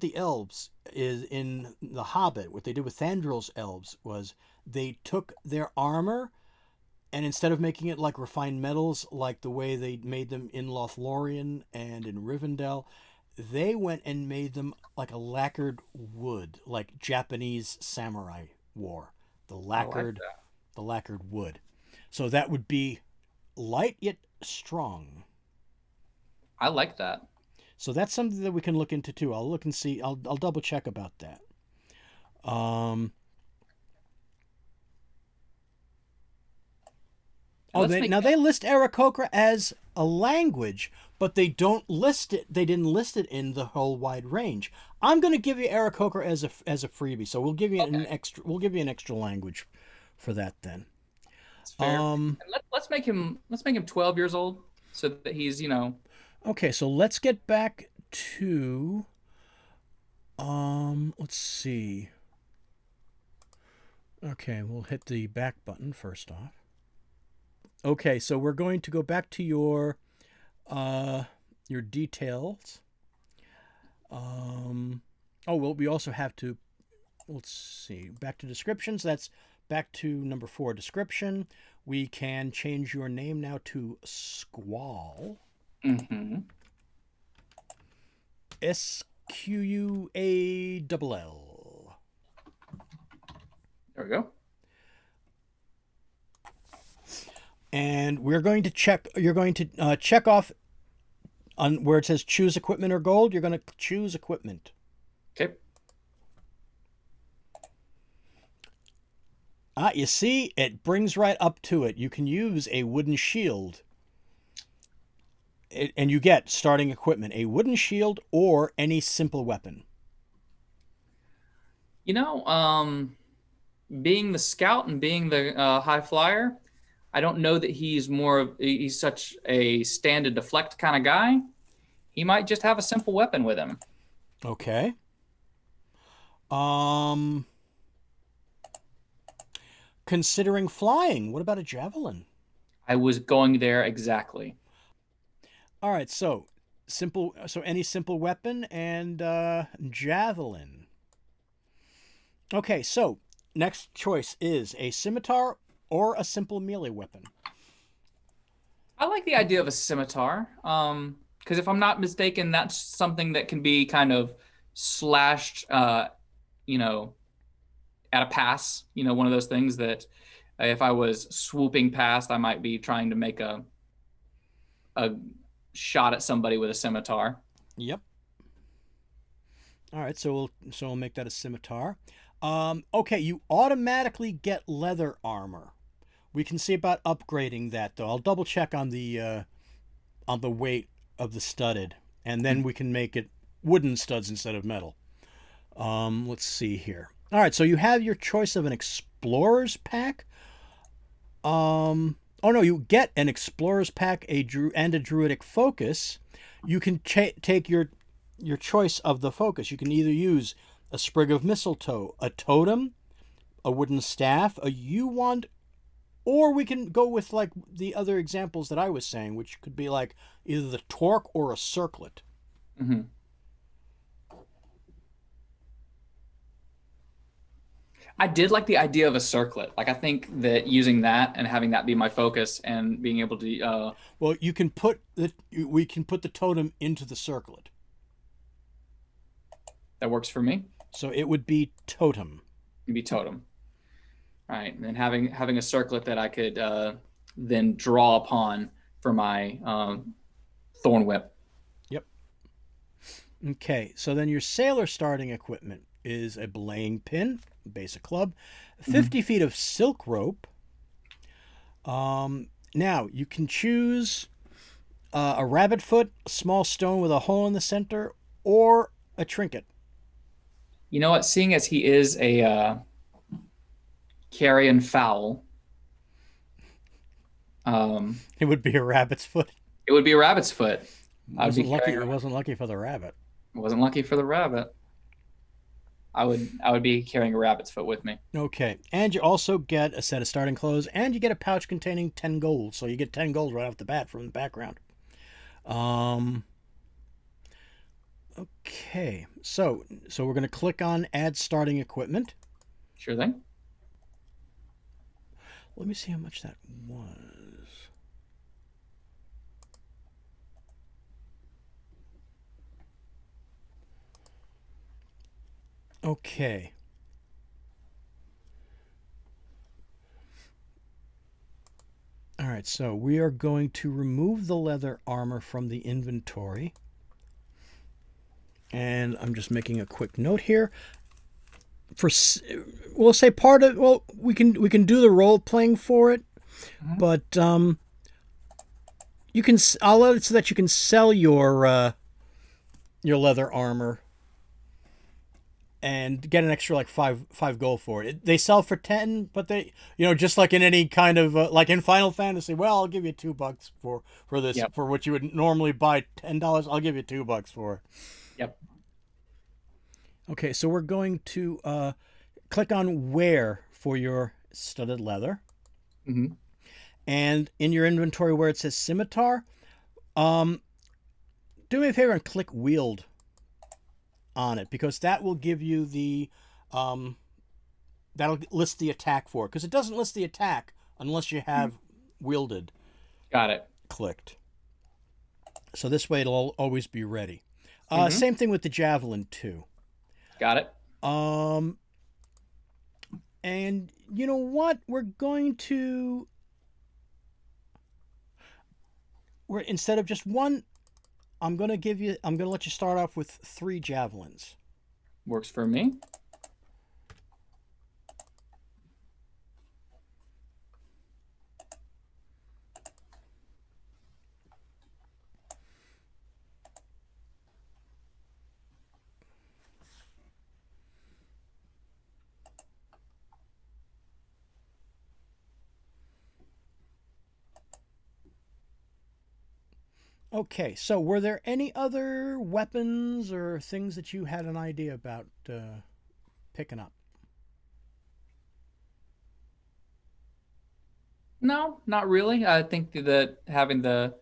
the elves is in the Hobbit. What they did with Thandril's elves was they took their armor and instead of making it like refined metals, like the way they made them in Lothlorien and in Rivendell, they went and made them like a lacquered wood, like Japanese samurai wore. The I like lacquered, that. the lacquered wood. So that would be light yet strong. I like that. So that's something that we can look into too. I'll look and see. I'll double check about that. Um, And let's make now they list Aarakocra as a language, but they don't list it. They didn't list it in the whole wide range. I'm going to give you Aarakocra as a freebie. So we'll give you okay. an extra. We'll give you an extra language for that then. That's fair. And let's make him 12 years old so that he's, Okay, so let's get back to let's see. Okay, we'll hit the back button first off. Okay, so we're going to go back to your details. Well, we also have to, let's see, back to descriptions. That's back to number 4, description. We can change your name now to Squall. Mm-hmm. Squall. There we go. And we're going to check, you're going to check off on where it says choose equipment or gold. You're going to choose equipment. Okay. You see, it brings right up to it. You can use a wooden shield. And you get starting equipment, a wooden shield or any simple weapon. Being the scout and being the high flyer, I don't know that he's such a stand and deflect kind of guy. He might just have a simple weapon with him. Okay. Considering flying, what about a javelin? I was going there exactly. All right, so any simple weapon and javelin. Okay, so next choice is a scimitar or a simple melee weapon. I like the idea of a scimitar, because if I'm not mistaken, that's something that can be kind of slashed, at a pass. One of those things that if I was swooping past, I might be trying to make a shot at somebody with a scimitar. Yep. All right, so we'll make that a scimitar. Okay, you automatically get leather armor. We can see about upgrading that though. I'll double check on the weight of the studded, and then we can make it wooden studs instead of metal. Let's see here. All right, so you have your choice of an explorer's pack. Oh no, you get an explorer's pack, and a druidic focus. You can take your choice of the focus. You can either use a sprig of mistletoe, a totem, a wooden staff, a yew wand, or we can go with like the other examples that I was saying, which could be like either the torque or a circlet. Mm-hmm. I did like the idea of a circlet. Like, I think that using that and having that be my focus and being able to... Well, we can put the totem into the circlet. That works for me. So it would be totem. It'd be totem. All right. And then having a circlet that I could then draw upon for my thorn whip. Yep. Okay. So then your sailor starting equipment is a belaying pin, basic club, 50 feet of silk rope. Now you can choose a rabbit foot, a small stone with a hole in the center, or a trinket. You know what? Seeing as he is a carrion fowl, it would be a rabbit's foot. It would be a rabbit's foot. It wasn't lucky for the rabbit. It wasn't lucky for the rabbit. I would be carrying a rabbit's foot with me. Okay, and you also get a set of starting clothes, and you get a pouch containing 10 gold. So you get 10 gold right off the bat from the background. Okay, so we're going to click on Add Starting Equipment. Sure thing. Let me see how much that was. Okay. All right, so we are going to remove the leather armor from the inventory. And I'm just making a quick note here. We'll say we can do the role playing for it, but I'll let it so that you can sell your leather armor and get an extra like five gold for it. They sell for 10, but they, just like in any kind of like in Final Fantasy, well, I'll give you $2 for this. Yep. For what you would normally buy $10, I'll give you $2 for it. Yep. Okay, so we're going to click on wear for your studded leather. Mm-hmm. And in your inventory where it says scimitar, do me a favor and click wield on it, because that will give you the that'll list the attack for it, because it doesn't list the attack unless you have wielded. Got it. Clicked. So this way it'll always be ready. Mm-hmm. Same thing with the javelin too. Got it. And you know what? Instead of just one, I'm gonna let you start off with 3 javelins. Works for me. Okay, so were there any other weapons or things that you had an idea about picking up? No, not really. I think that having the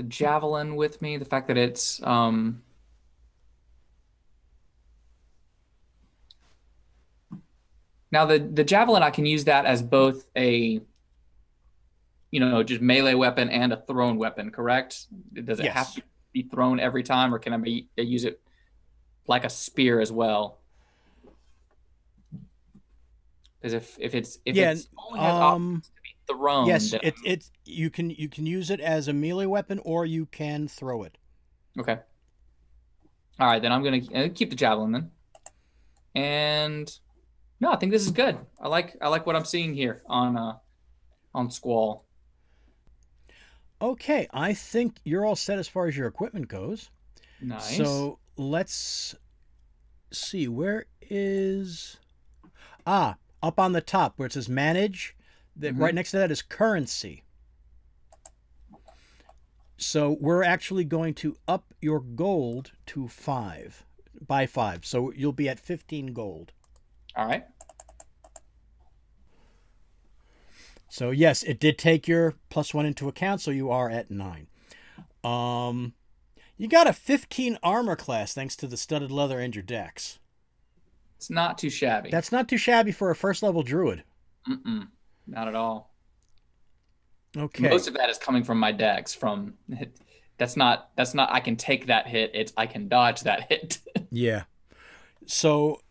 javelin with me, the fact that it's now the javelin, I can use that as both a just melee weapon and a thrown weapon, correct? Does it have to be thrown every time, or can I use it like a spear as well? Because if it's only has options to be thrown, yes, you can use it as a melee weapon, or you can throw it. Okay. All right, then I'm gonna keep the javelin then. And no, I think this is good. I like what I'm seeing here on Squall. Okay, I think you're all set as far as your equipment goes. Nice. So let's see, where is up on the top where it says manage, right next to that is currency. So we're actually going to up your gold to 5 by 5. So you'll be at 15 gold. All right. So yes, it did take your +1 into account, so you are at 9. You got a 15 armor class thanks to the studded leather and your dex. It's not too shabby. That's not too shabby for a first level druid. Not at all. Okay. Most of that is coming from my dex. That's not. I can take that hit. I can dodge that hit. Yeah. So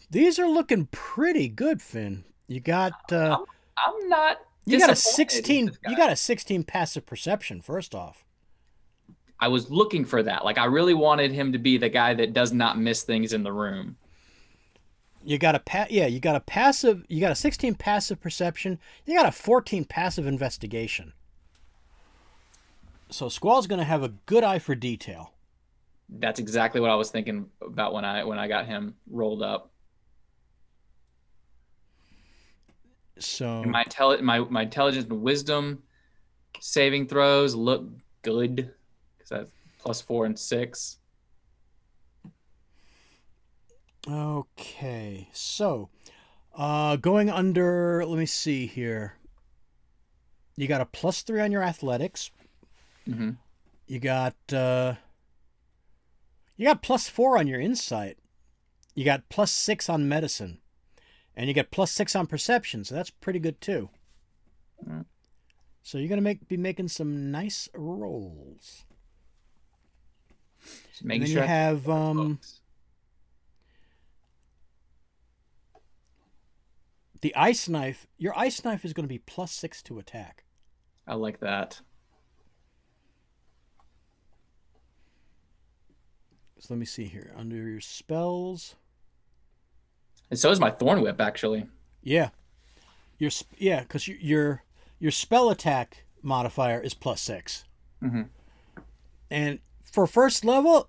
these are looking pretty good, Finn. You got. I'm not. You got a 16. You got a 16 passive perception. First off, I was looking for that. Like I really wanted him to be the guy that does not miss things in the room. You got You got a passive. You got a 16 passive perception. You got a 14 passive investigation. So Squall's going to have a good eye for detail. That's exactly what I was thinking about when I got him rolled up. So and my intelligence and wisdom saving throws look good because I have +4 and 6. Okay, so going under, let me see here. You got a +3 on your athletics. Mm-hmm. You got +4 on your insight. You got +6 on medicine, and you get +6 on perception. So that's pretty good too. Mm. So you're gonna be making some nice rolls. Just making and then sure you have the ice knife. Your ice knife is going to be +6 to attack. I like that. So let me see here. Under your spells. And so is my thorn whip, actually. Yeah. Because your spell attack modifier is +6. Mm-hmm. And for first level,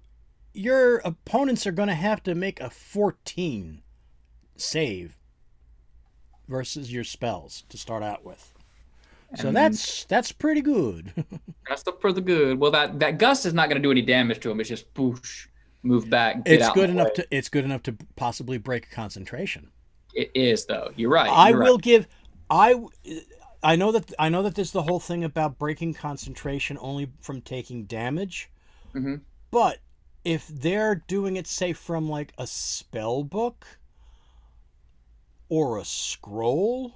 your opponents are going to have to make a 14 save versus your spells to start out with. So And that's pretty good. that's up for the good. Well, that gust is not going to do any damage to him. It's just boosh, move back, get It's out. good enough to possibly break concentration. It is though. You're right. I You're will right. give I know that there's the whole thing about breaking concentration only from taking damage, Hmm. but if they're doing it, say, from like a spell book or a scroll,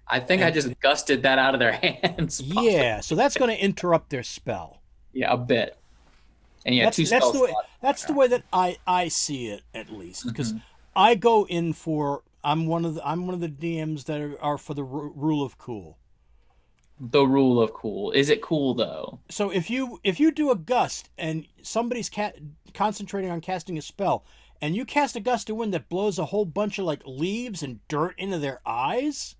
I think I and just gusted that out of their hands. Possibly. yeah, so that's going to interrupt their spell. Yeah, a bit. And yeah, That's two that's spell the way slots. that's the way that I see it, at least, because Mhm. I go in for I'm one of the DMs that are for the rule of cool. The rule of cool. Is it cool though? So if you do a gust and somebody's concentrating on casting a spell, and you cast a gust of wind that blows a whole bunch of like leaves and dirt into their eyes,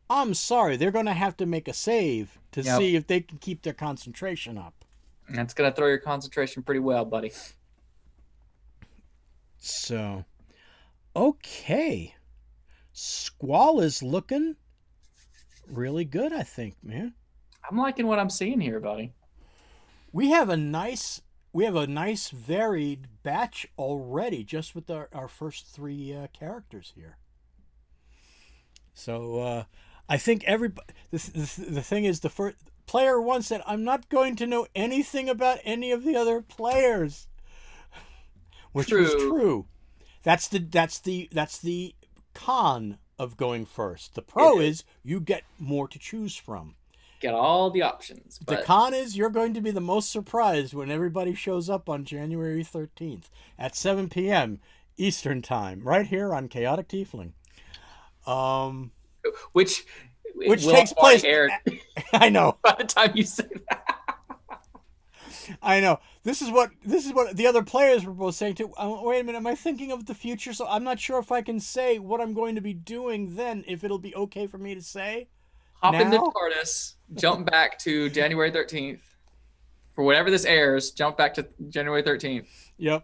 I'm sorry, they're going to have to make a save to Yep. see if they can keep their concentration up. That's gonna throw your concentration pretty well, buddy. So, okay. Squall is looking really good, I think, man. I'm liking what I'm seeing here, buddy. We have a nice varied batch already just with our first three characters here. So I think everybody. The thing is, the first player one said, "I'm not going to know anything about any of the other players," which was true. That's the con of going first. The pro is you get more to choose from. Get all the options. The But con is you're going to be the most surprised when everybody shows up on January 13th at 7 p.m. Eastern Time, right here on Chaotic Tiefling. which will Takes have already place. aired I know. by the time you say that. I know. This is what the other players were both saying too. Wait a minute, am I thinking of the future? So I'm not sure if I can say what I'm going to be doing then. If it'll be okay for me to say. Hop in the Now? TARDIS, jump back to January 13th. For whenever this airs, jump back to January 13th. Yep.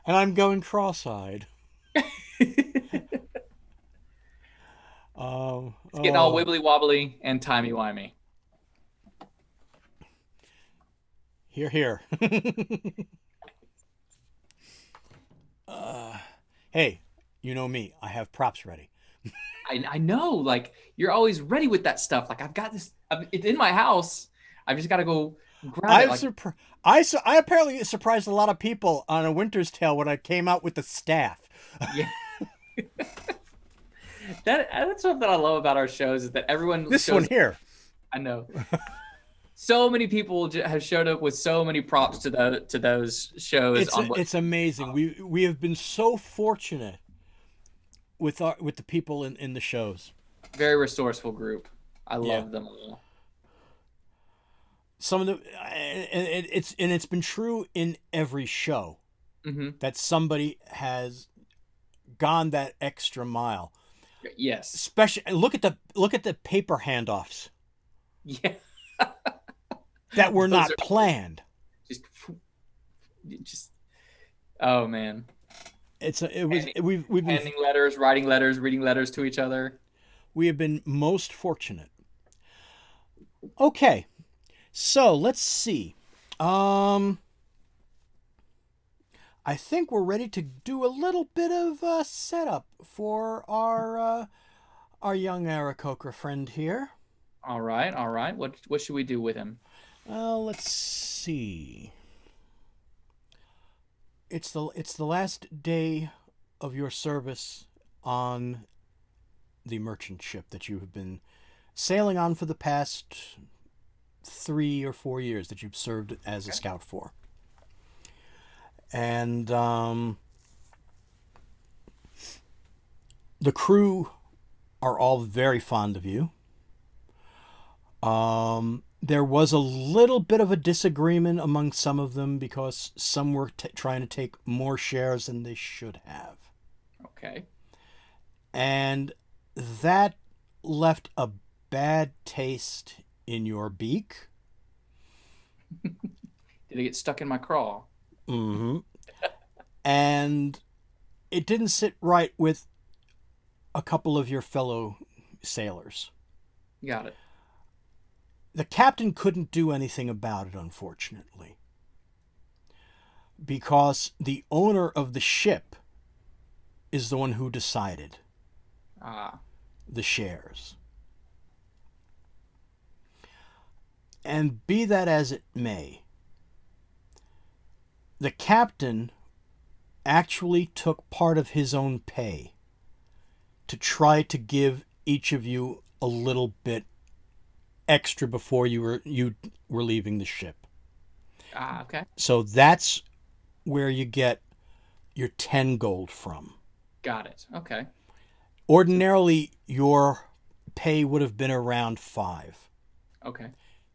And I'm going cross-eyed. It's getting all wibbly wobbly and timey wimey. Here, here. Hey, you know me. I have props ready. I know, like you're always ready with that stuff. Like I've got this. It's in my house. I've just got to go grab it. I apparently surprised a lot of people on A Winter's Tale when I came out with the staff. Yeah. That's something I love about our shows is that everyone. This one here. I know. So many people have showed up with so many props to those shows. It's amazing. We have been so fortunate with the people in the shows. Very resourceful group. I love them all. Some of the it's been true in every show that somebody has gone that extra mile. Yes. Especially look at the paper handoffs. Yeah. That were not planned. Just oh man. We've been handing letters, writing letters, reading letters to each other. We have been most fortunate. Okay. So, let's see. I think we're ready to do a little bit of setup for our young Aarakocra friend here. All right. What should we do with him? Let's see. It's the last day of your service on the merchant ship that you have been sailing on for the past 3 or 4 years that you've served as a scout for. And the crew are all very fond of you. There was a little bit of a disagreement among some of them because some were trying to take more shares than they should have. Okay. And that left a bad taste in your beak. Did it get stuck in my craw? Mm-hmm. And it didn't sit right with a couple of your fellow sailors. Got it. The captain couldn't do anything about it, unfortunately, because the owner of the ship is the one who decided Ah, the shares. And be that as it may, the captain actually took part of his own pay to try to give each of you a little bit extra before you were leaving the ship. okay. So that's where you get your 10 gold from. Got it. Okay. Ordinarily your pay would have been around 5. Okay.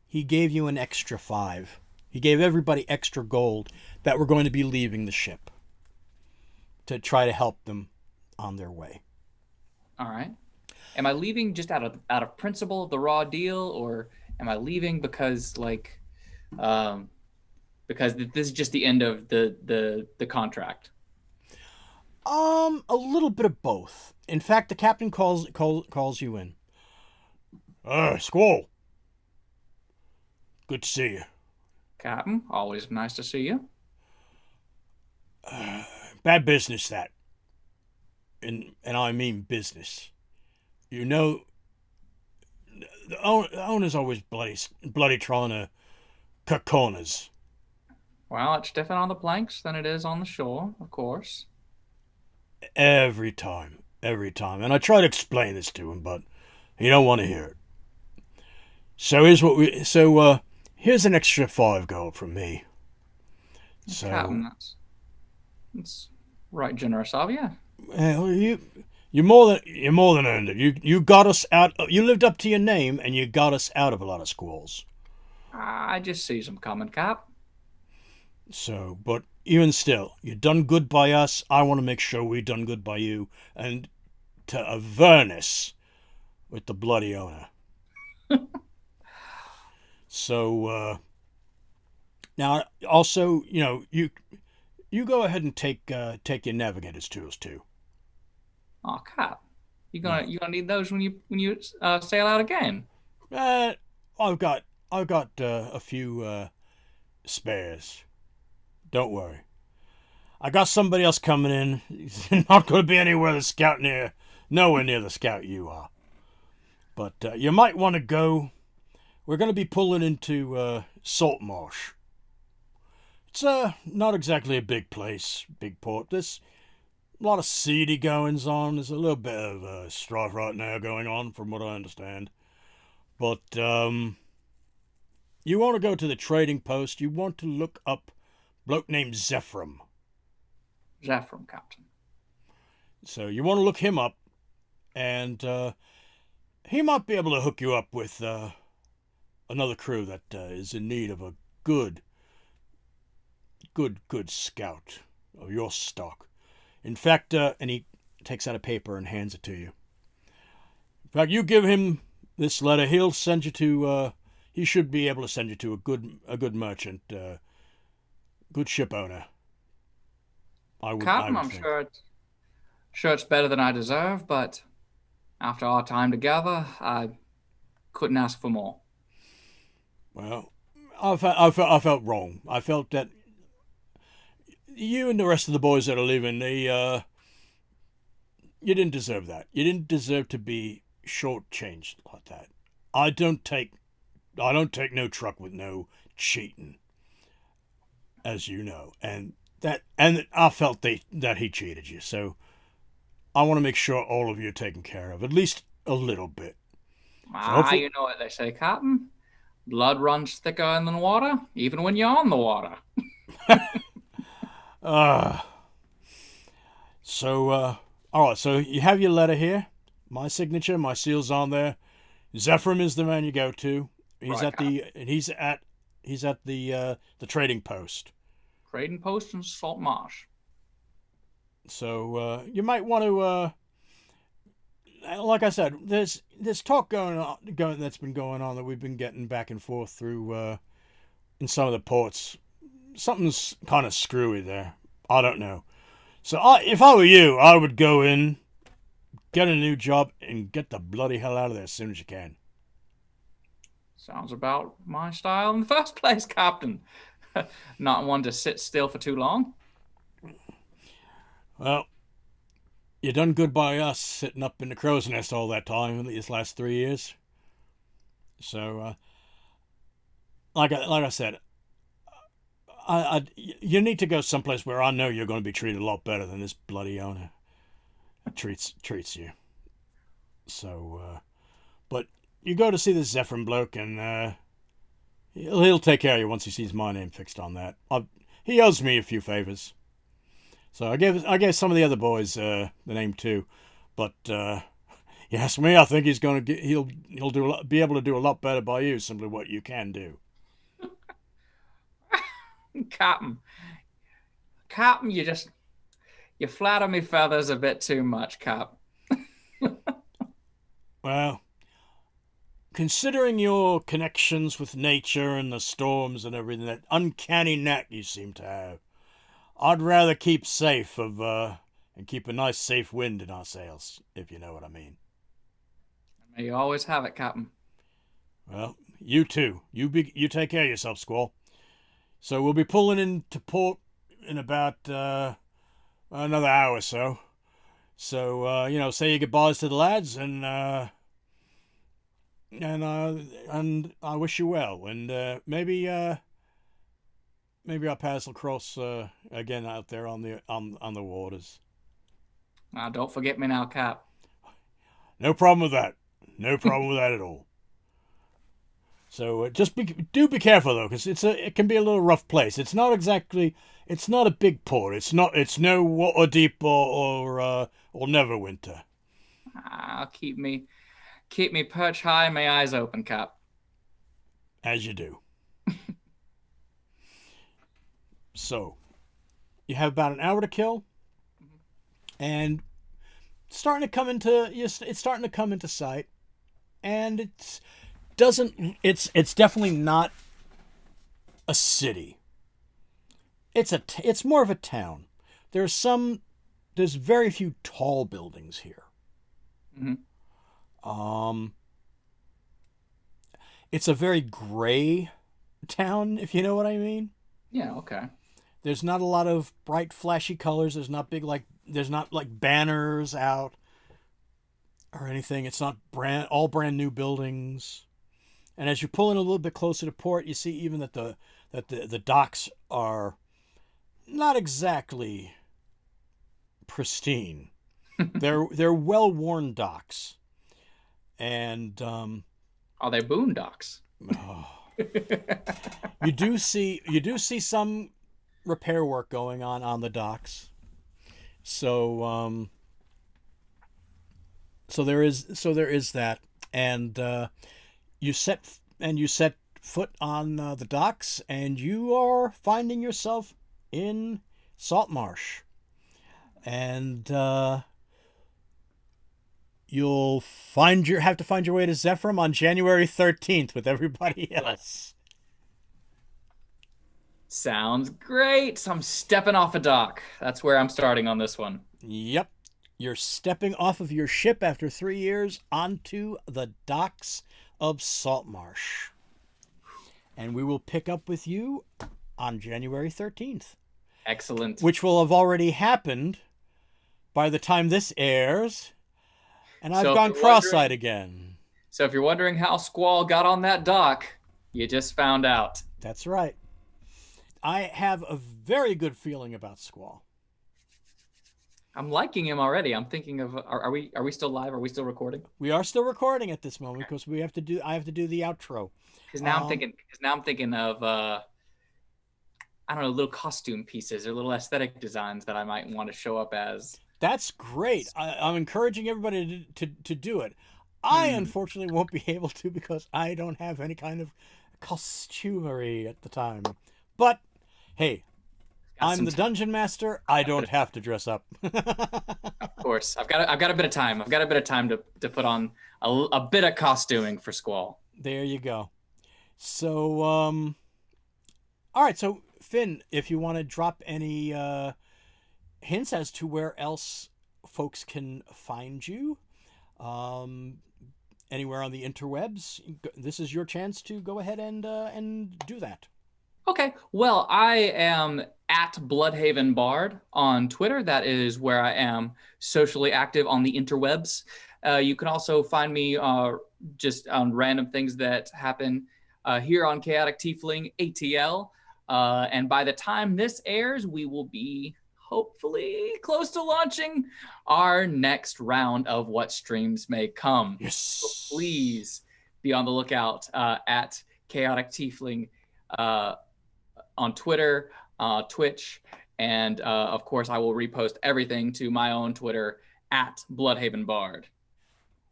He gave you an extra 5. He gave everybody extra gold that were going to be leaving the ship to try to help them on their way. All right. Am I leaving just out of principle of the raw deal, or am I leaving because um, because this is just the end of the contract? A little bit of both. In fact, the captain calls you in. Squall. Good to see you. Captain, always nice to see you. Bad business that. And I mean business. You know, the owner's always bloody trying to cut corners. Well, it's different on the planks than it is on the shore, of course. Every time. Every time. And I try to explain this to him, but he don't want to hear it. Here's an extra 5 gold from me. Captain, So that's right generous of you. well, you're more than earned it. You got us out. You lived up to your name, and you got us out of a lot of squalls. I just see some coming, Cap. So, but even still, you done good by us. I want to make sure we done good by you, and to Avernus with the bloody owner. So now, also, you go ahead and take your navigator's tools too. Oh, Cap, you Yeah. gonna need those when you sail out again. Uh, I've got a few spares. Don't worry. I got somebody else coming in. He's not going to be nowhere near the scout you are. But you might want to go. We're going to be pulling into Salt Marsh. It's not exactly a big place, big port. There's a lot of seedy goings on. There's a little bit of strife right now going on, from what I understand. But you want to go to the trading post. You want to look up a bloke named Zephram. Zephram, Captain. So you want to look him up, and he might be able to hook you up with another crew that is in need of a good scout of your stock. In fact, and he takes out a paper and hands it to you. In fact, you give him this letter, he'll send you to. He should be able to send you to a good merchant, good ship owner. Captain, I would I'm think. sure it's better than I deserve, but after our time together, I couldn't ask for more. Well, I felt wrong. I felt that you and the rest of the boys that are leaving, you didn't deserve that. You didn't deserve to be shortchanged like that. I don't take no truck with no cheating, as you know, and I felt that he cheated you. So I want to make sure all of you are taken care of, at least a little bit. So hopefully, You know what they say, Captain. Blood runs thicker than water, even when you're on the water. uh, all right. So you have your letter here. My signature, my seal's on there. Zephram is the man you go to. He's Right, at the trading post. Trading post in Salt Marsh. So you might want to, like I said, there's talk that's been going on that we've been getting back and forth through in some of the ports. something's kind of screwy there. I don't know. So if I were you, I would go in, get a new job, and get the bloody hell out of there as soon as you can. Sounds about my style in the first place, Captain. Not one to sit still for too long. Well, you done good by us sitting up in the crow's nest all that time these last 3 years. So, like I said, you need to go someplace where I know you're going to be treated a lot better than this bloody owner treats you. So, but you go to see this Zephyrin bloke, and he'll take care of you once he sees my name fixed on that. He owes me a few favors, so I gave some of the other boys the name too. But you ask me, I think he'll be able to do a lot better by you simply what you can do. Captain, you flatter me feathers a bit too much, Cap. Well, considering your connections with nature and the storms and everything, that uncanny knack you seem to have, I'd rather keep safe and keep a nice safe wind in our sails, if you know what I mean. May you always have it, Captain. Well, you too. You take care of yourself, Squall. So we'll be pulling into port in about another hour or so. So say your goodbyes to the lads, and I wish you well. And maybe our paths will cross again out there on the waters. Don't forget me now, Cap. No problem with that. No problem with that at all. So just be careful though, because it can be a little rough place. It's not a big port. It's no Waterdeep or Neverwinter. Keep me perch high, my eyes open, Cap. As you do. So you have about an hour to kill, and it's starting to come into sight, and it's definitely not a city. It's more of a town. There's very few tall buildings here. Mm-hmm. It's a very gray town, if you know what I mean. Yeah, okay. There's not a lot of bright flashy colors. There's not banners out or anything. It's not all brand new buildings. And as you pull in a little bit closer to port, you see even that the docks are not exactly pristine. They're well-worn docks, and are they boondocks? You do see some repair work going on the docks. So there is that, and you set foot on the docks, and you are finding yourself in Saltmarsh, and you'll have to find your way to Zephyrin on January 13th with everybody else. Sounds great. So I'm stepping off a dock. That's where I'm starting on this one. Yep. You're stepping off of your ship after 3 years onto the docks of Saltmarsh. And we will pick up with you on January 13th. Excellent. Which will have already happened by the time this airs. And I've gone cross-eyed again. So if you're wondering how Squall got on that dock, you just found out. That's right. I have a very good feeling about Squall. I'm liking him already. I'm thinking of are we still live? Are we still recording? We are still recording at this moment because I have to do the outro. Because now I'm thinking of I don't know, little costume pieces or little aesthetic designs that I might want to show up as. That's great. I'm encouraging everybody to do it. I unfortunately won't be able to because I don't have any kind of costumery at the time. But hey, I'm the dungeon master. I don't have to dress up. Of course, I've got a bit of time. I've got a bit of time to put on a bit of costuming for Squall. There you go. So all right. So Finn, if you want to drop any hints as to where else folks can find you, anywhere on the interwebs, this is your chance to go ahead and do that. Okay. Well, I am at Bloodhaven Bard on Twitter. That is where I am socially active on the interwebs. You can also find me just on random things that happen here on Chaotic Tiefling ATL. And by the time this airs, we will be hopefully close to launching our next round of What Streams May Come. Yes. So please be on the lookout at Chaotic Tiefling on Twitter, Twitch, and of course, I will repost everything to my own Twitter at Bloodhaven Bard.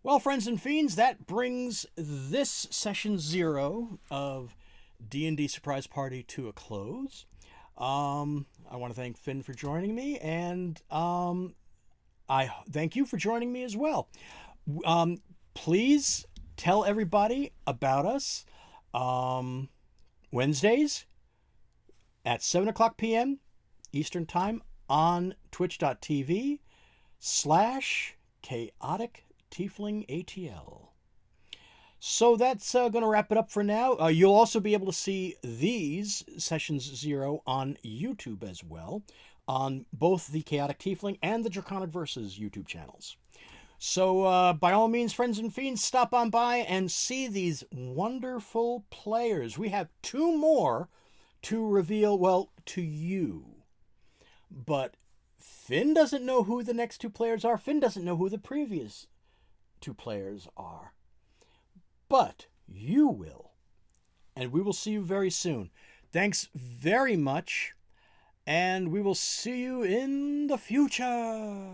Well, friends and fiends, that brings this session 0 of D&D Surprise Party to a close. I want to thank Finn for joining me, and I thank you for joining me as well. Please tell everybody about us. Wednesdays at 7 o'clock p.m. Eastern Time on twitch.tv/Chaotic Tiefling ATL. So that's going to wrap it up for now. You'll also be able to see these Sessions 0 on YouTube as well, on both the Chaotic Tiefling and the Draconic Versus YouTube channels. So by all means, friends and fiends, stop on by and see these wonderful players. We have 2 more to reveal, well, to you. But Finn doesn't know who the next 2 players are. Finn doesn't know who the previous 2 players are. But you will. And we will see you very soon. Thanks very much. And we will see you in the future.